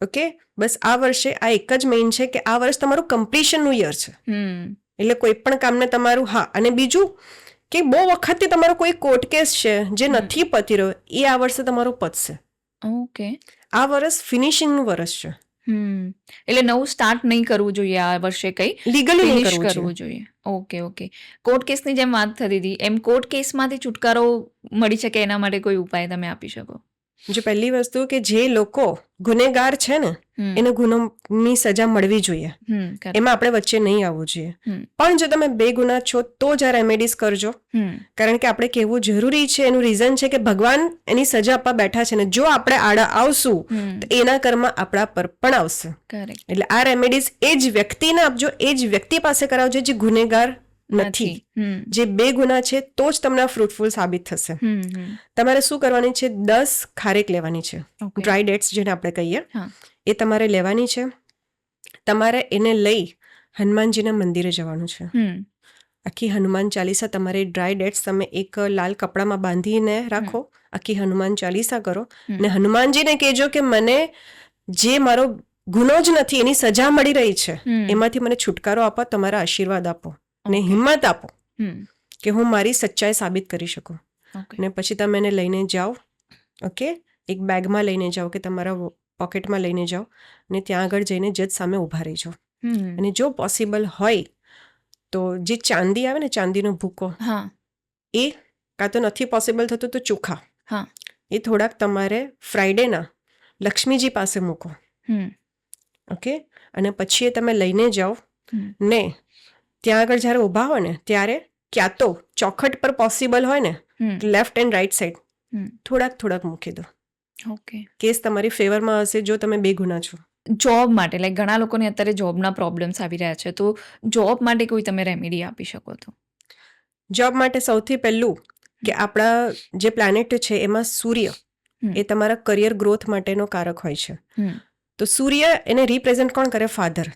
ઓકે, બસ આ વર્ષે આ એક જ મેઇન છે કે આ વર્ષ તમારું કમ્પ્લીશનનું યર છે. એટલે કોઈ પણ કામને તમારું, હા, અને બીજું કે બહુ વખતથી તમારો કોઈ કોર્ટ કેસ છે જે નથી પતી રહ્યો, એ આ વર્ષે તમારું પતશે. ઓકે, આ વર્ષ ફિનિશિંગનું વર્ષ છે. એટલે નવું સ્ટાર્ટ નહીં કરવું જોઈએ આ વર્ષે, કઈ લીગલી નહીં કરવું જોઈએ. Okay, okay. કોર્ટ કેસની જેમ વાત થતી હતી એમ કોર્ટ કેસમાંથી છુટકારો મળી શકે એના માટે કોઈ ઉપાય તમે આપી શકો? જો પહેલી વસ્તુ કે જે લોકો ગુનેગાર છે ને એને ગુનાની સજા મળવી જોઈએ, એમાં આપણે વચ્ચે નહીં આવવું જોઈએ. પણ જો તમે બે ગુના છો તો જ આ રેમેડીઝ કરજો, કારણ કે આપણે કહેવું જરૂરી છે. એનું રીઝન છે કે ભગવાન એની સજા આપવા બેઠા છે ને જો આપણે આડા આવશું તો એના કર્મ આપણા પર પણ આવશે. એટલે આ રેમેડીઝ એ જ વ્યક્તિને આપજો, એ જ વ્યક્તિ પાસે કરાવજો જે ગુનેગાર નથી. જે બે ગુના છે તો જ તમને ફ્રૂટફુલ સાબિત થશે. તમારે શું કરવાની છે? 10 ખારેક લેવાની છે, ડ્રાય ડેટ્સ જેને આપણે કહીએ, એ તમારે લેવાની છે. તમારે એને લઈ હનુમાનજીના મંદિરે જવાનું છે. આખી હનુમાન ચાલીસા તમારે ડ્રાય ડેટ્સ તમે એક લાલ કપડામાં બાંધીને રાખો, આખી હનુમાન ચાલીસા કરો ને હનુમાનજીને કહેજો કે મને જે મારો ગુનો જ નથી એની સજા મળી રહી છે એમાંથી મને છુટકારો આપો, તમારા આશીર્વાદ આપો ને હિંમત આપો કે હું મારી સચ્ચાઈ સાબિત કરી શકું. ને પછી તમે એને લઈને જાઓ. ઓકે, એક બેગમાં લઈને જાઓ કે તમારા પોકેટમાં લઈને જાઓ ને ત્યાં આગળ જઈને જજ સામે ઊભા રહેજો. અને જો પોસિબલ હોય તો જે ચાંદી આવે ને, ચાંદીનો ભૂકો, એ કાં તો નથી પોસિબલ થતું તો ચોખા, એ થોડાક તમારે ફ્રાઈડેના લક્ષ્મીજી પાસે મૂકો. ઓકે, અને પછી એ તમે લઈને જાઓ ને ત્યાં આગળ જ્યારે ઊભા હોય ને ત્યારે ક્યાં તો ચોખટ પર પોસિબલ હોય ને લેફ્ટ એન્ડ રાઈટ સાઈડ થોડાક મૂકી દો. ઓકે, કેસ તમારી ફેવરમાં હશે જો તમે બે ગુના છો. જોબ માટે, લાઈક ઘણા લોકોને અત્યારે જોબના પ્રોબ્લેમ્સ આવી રહ્યા છે, તો જોબ માટે કોઈ તમે રેમેડી આપી શકો? તો જોબ માટે સૌથી પહેલું કે આપણા જે પ્લેનેટ છે એમાં સૂર્ય એ તમારા કરિયર ગ્રોથ માટેનો કારક હોય છે. તો સૂર્ય એને રિપ્રેઝેન્ટ કોણ કરે? ફાધર.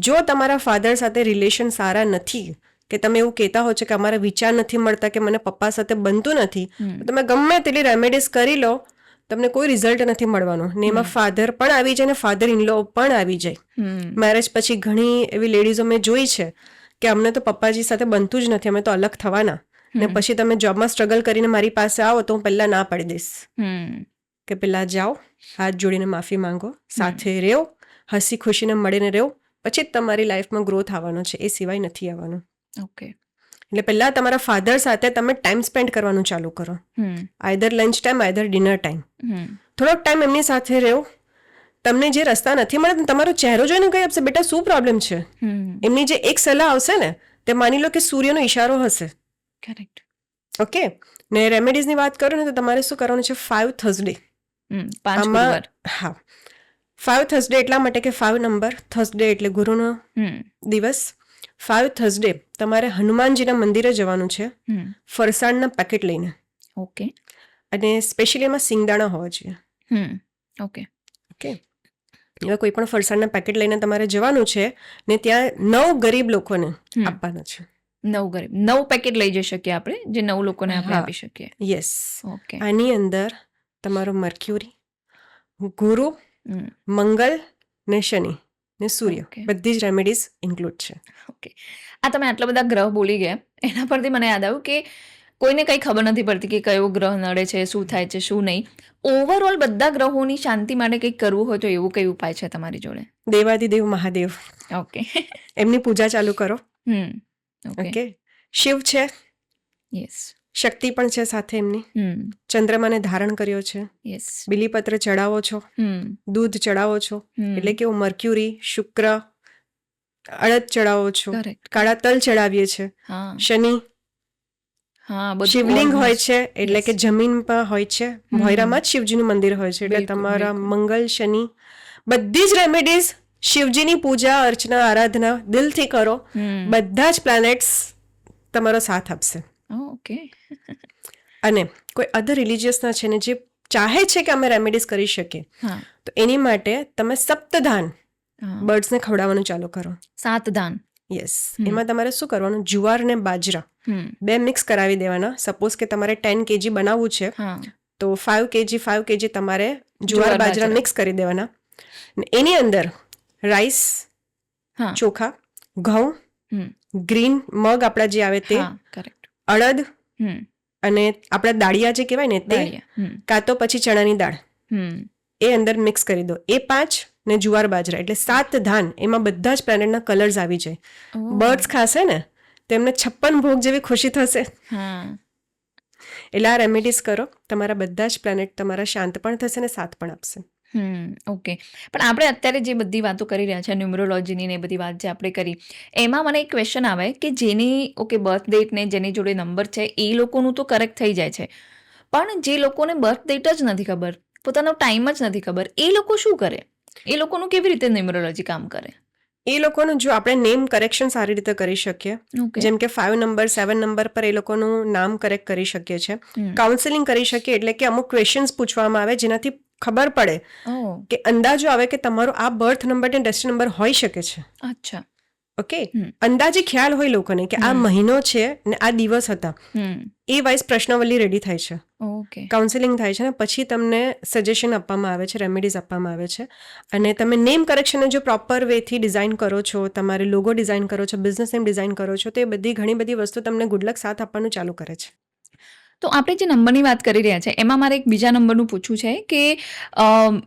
જો તમારા ફાધર સાથે રિલેશન સારા નથી, કે તમે એવું કહેતા હો છો કે અમારા વિચાર નથી મળતા, કે મને પપ્પા સાથે બનતું નથી, તો તમે ગમે તેટલી રેમેડીઝ કરી લો, તમને કોઈ રિઝલ્ટ નથી મળવાનું. ને એમાં ફાધર પણ આવી જાય ને ફાધર ઇન લો પણ આવી જાય. મેરેજ પછી ઘણી એવી લેડીઝો મેં જોઈ છે કે અમને તો પપ્પાજી સાથે બનતું જ નથી, અમે તો અલગ થવાના. ને પછી તમે જોબમાં સ્ટ્રગલ કરીને મારી પાસે આવો તો હું પહેલા ના પાડી દઈશ કે પેલા જાઓ, હાથ જોડીને માફી માંગો, સાથે રહ્યો, હસી ખુશીને મળીને રહ્યો, પછી જ તમારી લાઈફમાં ગ્રોથ આવવાનો છે, એ સિવાય નથી આવવાનો. ઓકે, એટલે પહેલાં તમારા ફાધર સાથે તમે ટાઈમ સ્પેન્ડ કરવાનું ચાલુ કરો, either lunch time either dinner time. થોડોક ટાઈમ એમની સાથે રહો. તમને જે રસ્તા નથી મળે તમારો ચહેરો જોઈને કહી આપશે બેટા શું પ્રોબ્લેમ છે. એમની જે એક સલાહ આવશે ને તે માની લો કે સૂર્યનો ઈશારો હશે. કરેક્ટ. ઓકે, ને રેમેડીઝની વાત કરું ને તો તમારે શું કરવાનું છે 5 થર્સડે. 5 ગુરુવાર. હા, 5 થર્સડે એટલા માટે કે 5 નંબર, થર્સડે એટલે ગુરુનો દિવસ. 5 થર્સડે તમારે હનુમાનજીના મંદિરે જવાનું છે ફરસાણના પેકેટ લઈને. ઓકે. અને સ્પેશિયલી એમાં સિંગદાણા હોવા જોઈએ. ઓકે. ઓકે, એવા કોઈ પણ ફરસાણના પેકેટ લઈને તમારે જવાનું છે ને ત્યાં 9 ગરીબ લોકોને આપવાના છે. 9 ગરીબ, 9 પેકેટ લઈ જઈ શકીએ આપણે, જે 9 લોકોને આપણે આપી શકીએ. યસ. ઓકે. આની અંદર તમારો મર્ક્યુરી, ગુરુ, મંગલ ને શનિ ને સૂર્ય બધી જ રેમેડીઝ ઇન્ક્લુડ છે. ઓકે. આ તમે આટલા બધા ગ્રહ બોલી ગયા, એના પરથી મને યાદ આવ્યું કે કોઈને કંઈ ખબર નથી પડતી કે કયો ગ્રહ નડે છે, શું થાય છે, શું નહીં. ઓવરઓલ બધા ગ્રહોની શાંતિ માટે કંઈક કરવું હોય તો એવું કઈ ઉપાય છે તમારી જોડે? દેવાદિદેવ મહાદેવ, ઓકે, એમની પૂજા ચાલુ કરો. ઓકે. શિવ છે, યસ. શક્તિ પણ છે સાથે એમની. ચંદ્રમાને ધારણ કર્યો છે. યસ. બિલીપત્ર ચડાવો છો, દૂધ ચડાવો છો, એટલે કે મર્ક્યુરી, શુક્ર, અડદ ચડાવો છો, કાળા તલ ચડાવીએ છે. શનિ, શિવલિંગ હોય છે એટલે કે જમીન પર હોય છે. ભોયરામાં જ શિવજીનું મંદિર હોય છે એટલે તમારા મંગલ, શનિ, બધી જ રેમેડીઝ શિવજીની પૂજા અર્ચના આરાધના દિલથી કરો. બધા જ પ્લેનેટ્સ તમારો સાથ આપશે. ઓકે. અને કોઈ અધર રિલિજિયસના છે ને જે ચાહે છે કે અમે રેમેડીઝ કરી શકીએ તો એની માટે તમે સપ્તધાન બર્ડ્સને ખવડાવવાનું ચાલુ કરો. 7 દાન. યસ. એમાં તમારે શું કરવાનું, જુવાર ને બાજરા 2 મિક્સ કરાવી દેવાના. સપોઝ કે તમારે 10 kg બનાવવું છે તો 5 kg તમારે જુવાર બાજરા મિક્સ કરી દેવાના. એની અંદર રાઈસ, ચોખા, ઘઉં, ગ્રીન મગ આપણા જે આવે તે, અડદ અને આપણા દાળિયા જે કહેવાય ને તે, કાં તો પછી ચણાની દાળ એ અંદર મિક્સ કરી દો. એ 5 ને જુવાર બાજરા એટલે 7 ધાન. એમાં બધા જ પ્લેનેટના કલર્સ આવી જાય. બર્ડ્સ ખાશે ને તેમને 56 ભોગ જેવી ખુશી થશે. એટલે આ રેમેડીઝ કરો, તમારા બધા જ પ્લેનેટ તમારા શાંત પણ થશે ને સાથ પણ આપશે. ઓકે. પણ આપણે અત્યારે જે બધી વાતો કરી રહ્યા છે ન્યુમરોલોજીની ને બધી વાત જે આપણે કરી, એમાં મને એક ક્વેશ્ચન આવે કે જેની બર્થ ડેટ ને જેની જોડે નંબર છે એ લોકોનું તો કરેક્ટ થઈ જાય છે, પણ જે લોકોને બર્થ ડેટ જ નથી ખબર, પોતાનો ટાઈમ જ નથી ખબર, એ લોકો શું કરે? એ લોકોનું કેવી રીતે ન્યુમરોલોજી કામ કરે? એ લોકોનું જો આપણે નેમ કરેક્શન સારી રીતે કરી શકીએ, જેમ કે 5 નંબર 7 નંબર પર એ લોકોનું નામ કરેક્ટ કરી શકીએ છીએ. કાઉન્સેલિંગ કરી શકીએ એટલે કે અમુક ક્વેશ્ચન્સ પૂછવામાં આવે જેનાથી ખબર પડે કે અંદાજો આવે કે તમારો આ બર્થ નંબર ને ડેસ્ટિની નંબર હોઈ શકે છે. અચ્છા. ઓકે. અંદાજે ખ્યાલ હોય લોકોને કે આ મહિનો છે ને આ દિવસ હતા, એ વાઇઝ પ્રશ્નાવલી રેડી થાય છે. ઓકે. કાઉન્સેલિંગ થાય છે ને પછી તમને સજેશન આપવામાં આવે છે, રેમેડીઝ આપવામાં આવે છે. અને તમે નેમ કરેક્શનને જો પ્રોપર વેથી ડિઝાઇન કરો છો, તમારે લોગો ડિઝાઇન કરો છો, બિઝનેસ નેમ ડિઝાઇન કરો છો, તો એ બધી ઘણી બધી વસ્તુ તમને ગુડલક સાથ આપવાનું ચાલુ કરે છે. તો આપણે જે નંબરની વાત કરી રહ્યા છે એમાં મારે એક બીજા નંબરનું પૂછવું છે કે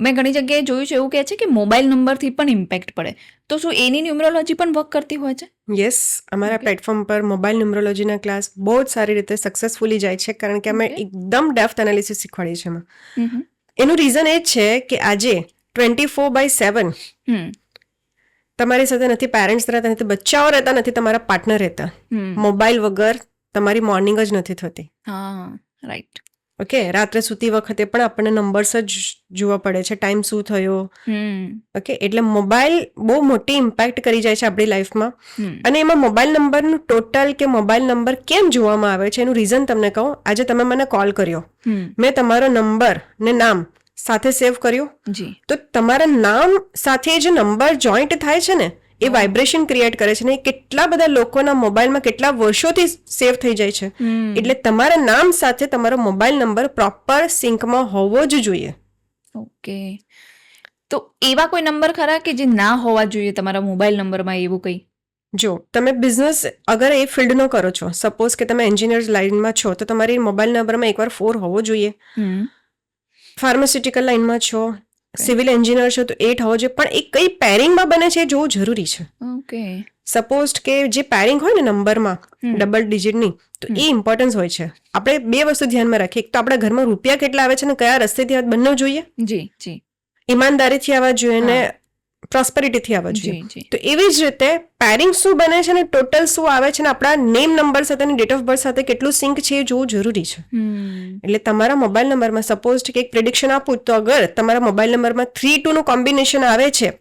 મેં ઘણી જગ્યાએ જોયું છે એવું કહે છે કે મોબાઈલ નંબરથી પણ ઇમ્પેક્ટ પડે, તો શું એની ન્યુમરોલોજી પણ વર્ક કરતી હોય છે? યસ, અમારા પ્લેટફોર્મ પર મોબાઈલ ન્યુમરોલોજીના ક્લાસ બહુ જ સારી રીતે સક્સેસફુલી જાય છે કારણ કે અમે એકદમ ડેપ્થ એનાલિસિસ શીખવાડીએ છીએ એમાં. એનું રીઝન એ જ છે કે આજે 24/7 તમારી સાથે નથી પેરેન્ટ્સ રહેતા, નથી બચ્ચાઓ રહેતા, નથી તમારા પાર્ટનર રહેતા. મોબાઈલ વગર તમારી મોર્નિંગ જ નથી થતી. રાઈટ. ઓકે. રાત્રે સૂતી વખતે પણ આપણને નંબર્સ જ જોવા પડે છે, ટાઈમ શું થયો. ઓકે. એટલે મોબાઈલ બહુ મોટી ઇમ્પેક્ટ કરી જાય છે આપણી લાઈફમાં. અને એમાં મોબાઈલ નંબરનું ટોટલ કે મોબાઈલ નંબર કેમ જોવામાં આવે છે એનું રીઝન તમને કહું. આજે તમે મને કોલ કર્યો, મેં તમારો નંબર ને નામ સાથે સેવ કર્યું, તો તમારા નામ સાથે જે નંબર જોઈન્ટ થાય છે ને એ વાઇબ્રેશન ક્રિએટ કરે છે ને એ કેટલા બધા લોકોના મોબાઈલમાં કેટલા વર્ષોથી સેવ થઈ જાય છે. એટલે તમારા નામ સાથે તમારો મોબાઈલ નંબર પ્રોપર સિંકમાં હોવો જ જોઈએ. ઓકે. તો એવા કોઈ નંબર ખરા કે જે ના હોવા જોઈએ તમારા મોબાઈલ નંબરમાં? એવું કંઈ? જો તમે બિઝનેસ અગર એ ફિલ્ડનો કરો છો, સપોઝ કે તમે એન્જિનિયર લાઇનમાં છો તો તમારી મોબાઈલ નંબરમાં એકવાર 4 હોવો જોઈએ. ફાર્માસ્યુટિકલ લાઇનમાં છો, સિવિલ એન્જિનિયર છો તો 8 હોવો જોઈએ, પણ એ કઈ પેરિંગમાં બને છે એ જોવું જરૂરી છે. ઓકે. સપોઝ કે જે પેરિંગ હોય ને નંબરમાં ડબલ ડિજિટની, તો એ ઇમ્પોર્ટન્સ હોય છે. આપણે 2 વસ્તુ ધ્યાનમાં રાખીએ, એક તો આપણા ઘરમાં રૂપિયા કેટલા આવે છે ને કયા રસ્તેથી આવે બંને જોઈએ, જી જી ઈમાનદારીથી આવવા જોઈએ ને પ્રોસ્પેરિટીથી આવવા જોઈએ. જી જી. તો એવી જ રીતે પેરિંગ શું બને છે ને ટોટલ શું આવે છે ને આપણા નેમ નંબર સાથે અને ડેટ ઓફ બર્થ સાથે કેટલું સિંક છે એ જોવું જરૂરી છે. એટલે તમારા મોબાઈલ નંબરમાં સપોઝ કે એક પ્રિડિક્શન આપું તો અગર તમારા મોબાઈલ નંબરમાં 3-2 નું કોમ્બિનેશન આવે છે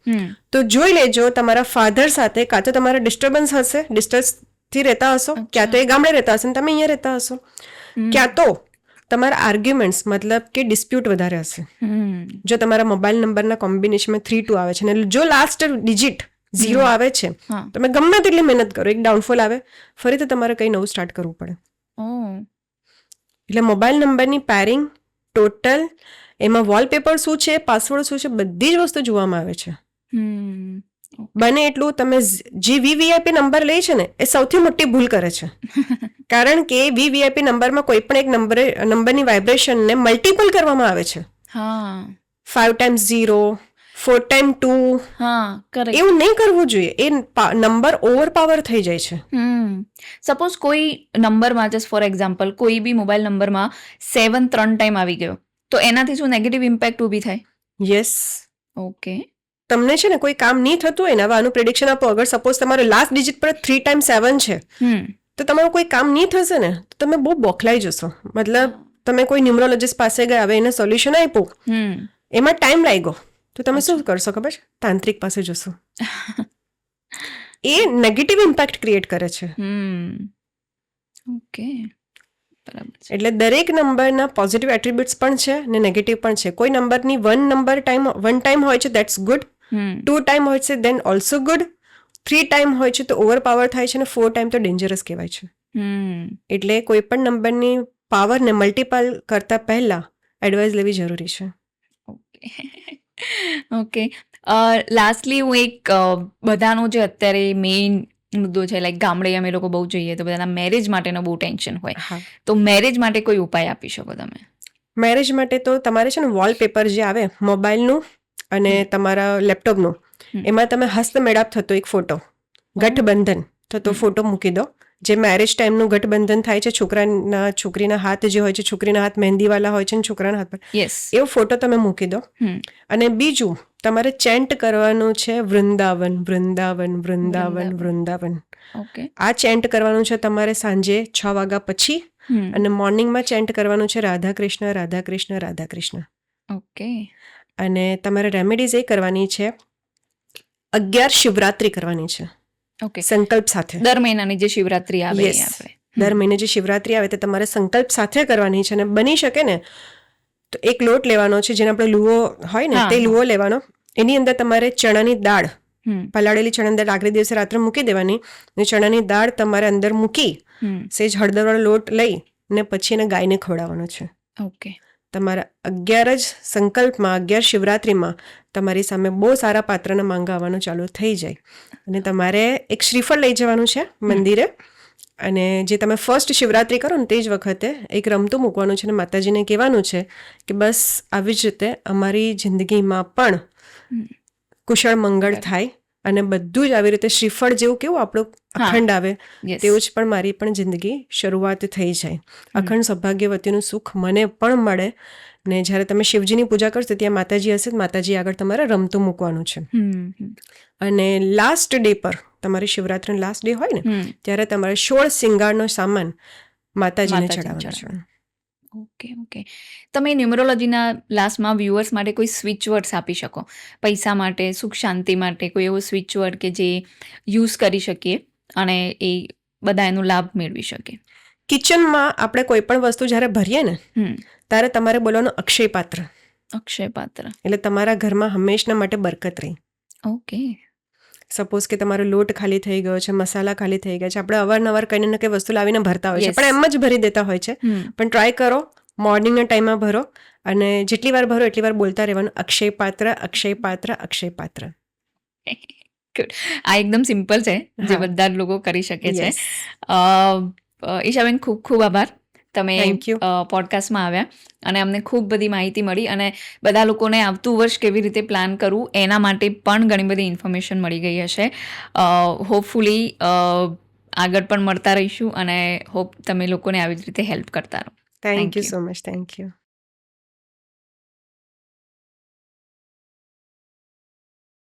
તો જોઈ લેજો તમારા ફાધર સાથે કાં તો તમારા ડિસ્ટર્બન્સ હશે, ડિસ્ટન્સથી રહેતા હશો, ક્યાં તો એ ગામડે રહેતા હશે ને તમે અહીંયા રહેતા હશો, ક્યાં તો તમારા આર્ગ્યુમેન્ટ્સ મતલબ કે ડિસ્પ્યુટ વધારે હશે. જો તમારા મોબાઈલ નંબરના કોમ્બિનેશનમાં 3-2 આવે છે ને જો લાસ્ટ ડિજિટ 0 આવે છે, તમે ગમે તેટલી મહેનત કરો, એક ડાઉનફોલ આવે, ફરીથી તમારે કંઈ નવું સ્ટાર્ટ કરવું પડે. એટલે મોબાઈલ નંબરની પેરિંગ, ટોટલ, એમાં વોલપેપર શું છે, પાસવર્ડ શું છે, બધી જ વસ્તુ જોવામાં આવે છે. બને એટલું તમે જે વીવીઆઈપી નંબર લે છે ને એ સૌથી મોટી ભૂલ કરે છે. કારણ કે વીવીઆઈપી નંબરમાં કોઈ પણ એક નંબરની વાઇબ્રેશનને મલ્ટિપલ કરવામાં આવે છે. 5 times 0, 4 times 2. એવું નહીં કરવું જોઈએ. એ નંબર ઓવરપાવર થઈ જાય છે. સપોઝ કોઈ નંબરમાં જસ્ટ ફોર એક્ઝામ્પલ કોઈ બી મોબાઈલ નંબરમાં 7 3 ટાઈમ આવી ગયો તો એનાથી શું નેગેટિવ ઇમ્પેક્ટ ઊભી થાય? યસ. ઓકે. તમને છે ને કોઈ કામ નહીં થતું હોય ને, હવે આનું પ્રેડિક્શન આપો, અગર સપોઝ તમારો લાસ્ટ ડિજિટ પર 3 times 7 છે તો તમારું કોઈ કામ નહીં થશે ને તો તમે બહુ બોખલાઈ જશો. મતલબ તમે કોઈ ન્યુમરોલોજીસ્ટ પાસે ગયા, હવે એને સોલ્યુશન આપ્યું, એમાં ટાઈમ લાગ્યો તો તમે શું કરશો ખબર છે? તાંત્રિક પાસે જશો. એ નેગેટિવ ઇમ્પેક્ટ ક્રિએટ કરે છે. ઓકે, બરાબર. એટલે દરેક નંબરના પોઝિટિવ એટ્રીબ્યુટ્સ પણ છે ને નેગેટિવ પણ છે. કોઈ નંબરની 1 ટાઈમ હોય છે દેટ્સ ગુડ, 2 ટાઈમ હોય છે દેન ઓલ્સો ગુડ, 3 ટાઈમ હોય છે તો ઓવરપાવર થાય છે ને 4 ટાઈમ તો ડેન્જરસ કહેવાય છે. એટલે કોઈ પણ નંબરની પાવરને મલ્ટીપલ કરતા પહેલા એડવાઇસ લેવી જરૂરી છે. ઓકે. લાસ્ટલી હું એક બધાનો જે અત્યારે મેઇન મુદ્દો છે, લાઈક ગામડે અમે લોકો બહુ જઈએ તો બધાના મેરેજ માટેનો બહુ ટેન્શન હોય, તો મેરેજ માટે કોઈ ઉપાય આપી શકો તમે? મેરેજ માટે તો તમારે છે ને વોલપેપર જે આવે મોબાઈલનું અને તમારા લેપટોપનું, એમાં તમે હસ્તમેળાપ થતો એક ફોટો, ગઠબંધન થતો ફોટો મૂકી દો. જે મેરેજ ટાઈમનું ગઠબંધન થાય છે, છોકરીના હાથ જે હોય છે, છોકરીના હાથ મહેંદીવાલા હોય છે ને છોકરાના હાથ પર, એવો ફોટો તમે મૂકી દો. અને બીજું તમારે ચેન્ટ કરવાનું છે વૃંદાવન વૃંદાવન વૃંદાવન વૃંદાવન. આ ચેન્ટ કરવાનું છે તમારે સાંજે 6 વાગ્યા પછી, અને મોર્નિંગમાં ચેન્ટ કરવાનું છે રાધા કૃષ્ણ રાધા કૃષ્ણ રાધા કૃષ્ણ. ઓકે. અને તમારે રેમેડીઝ એ કરવાની છે, 11 શિવરાત્રી કરવાની છે. ઓકે. સંકલ્પ સાથે. દર મહિનાની જે શિવરાત્રી આવે આપણે, દર મહિને જે શિવરાત્રી આવે તે તમારે સંકલ્પ સાથે કરવાની છે. અને બની શકે ને તો એક લોટ લેવાનો છે, જેને આપણે લુઓ હોય ને તે લુઓ લેવાનો. એની અંદર તમારે ચણાની દાળ, પલાળેલી ચણાની દાળ આગલે દિવસે રાત્રે મૂકી દેવાની. અને ચણાની દાળ તમારે અંદર મૂકી સેજ હળદરવાળો લોટ લઈ ને પછી એને ગાયને ખવડાવવાનો છે. ઓકે. તમારા 11 જ સંકલ્પમાં, 11 શિવરાત્રીમાં તમારી સામે બહુ સારા પાત્રના માંગા આવવાનું ચાલુ થઈ જાય. અને તમારે એક શ્રીફળ લઈ જવાનું છે મંદિરે, અને જે તમે ફર્સ્ટ શિવરાત્રી કરો ને તે જ વખતે એક રમતું મૂકવાનું છે અને માતાજીને કહેવાનું છે કે બસ આવી જ રીતે અમારી જિંદગીમાં પણ કુશળ મંગળ થાય, અને બધું જ આવી રીતે શ્રીફળ જેવું કેવું આપણું અખંડ આવે તેવું જ પણ મારી પણ જિંદગી શરૂઆત થઈ જાય. અખંડ સૌભાગ્યવતીનું સુખ મને પણ મળે. ને જ્યારે તમે શિવજીની પૂજા કરશો ત્યાં માતાજી હશે, માતાજી આગળ તમારે રમતું મૂકવાનું છે. અને લાસ્ટ ડે પર, તમારી શિવરાત્રીનો લાસ્ટ ડે હોય ને ત્યારે તમારે 16 શિંગારનો સામાન માતાજીને ચડાવવાનો છે. ઓકે. ઓકે. તમે ન્યુમરોલોજીના લાસ્ટમાં વ્યુઅર્સ માટે કોઈ સ્વિચ વર્ડ્સ આપી શકો? પૈસા માટે, સુખ શાંતિ માટે કોઈ એવો સ્વિચ વર્ડ કે જે યુઝ કરી શકીએ અને એ બધા એનો લાભ મેળવી શકે? કિચનમાં આપણે કોઈ પણ વસ્તુ જ્યારે ભરીએ ને ત્યારે તમારે બોલવાનું અક્ષય પાત્ર. અક્ષય પાત્ર એટલે તમારા ઘરમાં હંમેશના માટે બરકત રહી. ઓકે. સપોઝ કે તમારો લોટ ખાલી થઈ ગયો છે, મસાલા ખાલી થઈ ગયા છે, આપણે અવારનવાર કંઈ ને કંઈ વસ્તુ લાવીને ભરતા હોય છે, પણ એમ જ ભરી દેતા હોય છે. પણ ટ્રાય કરો, મોર્નિંગના ટાઈમમાં ભરો, અને જેટલી વાર ભરો એટલી વાર બોલતા રહેવાનું અક્ષય પાત્ર અક્ષય પાત્ર અક્ષય પાત્ર. આ એકદમ સિમ્પલ છે, જે બધા જ લોકો કરી શકે છે. ઈશાબેન, ખૂબ ખૂબ આભાર. તમે Thank you. પોડકાસ્ટમાં આવ્યા અને અમને ખૂબ બધી માહિતી મળી અને બધા લોકોને આવતું વર્ષ કેવી રીતે પ્લાન કરવું એના માટે પણ ઘણી બધી ઇન્ફોર્મેશન મળી ગઈ હશે. હોપફુલી આગળ પણ મળતા રહીશું અને હોપ તમે લોકોને આવી જ રીતે હેલ્પ કરતા રહો. Thank you so much. Thank you.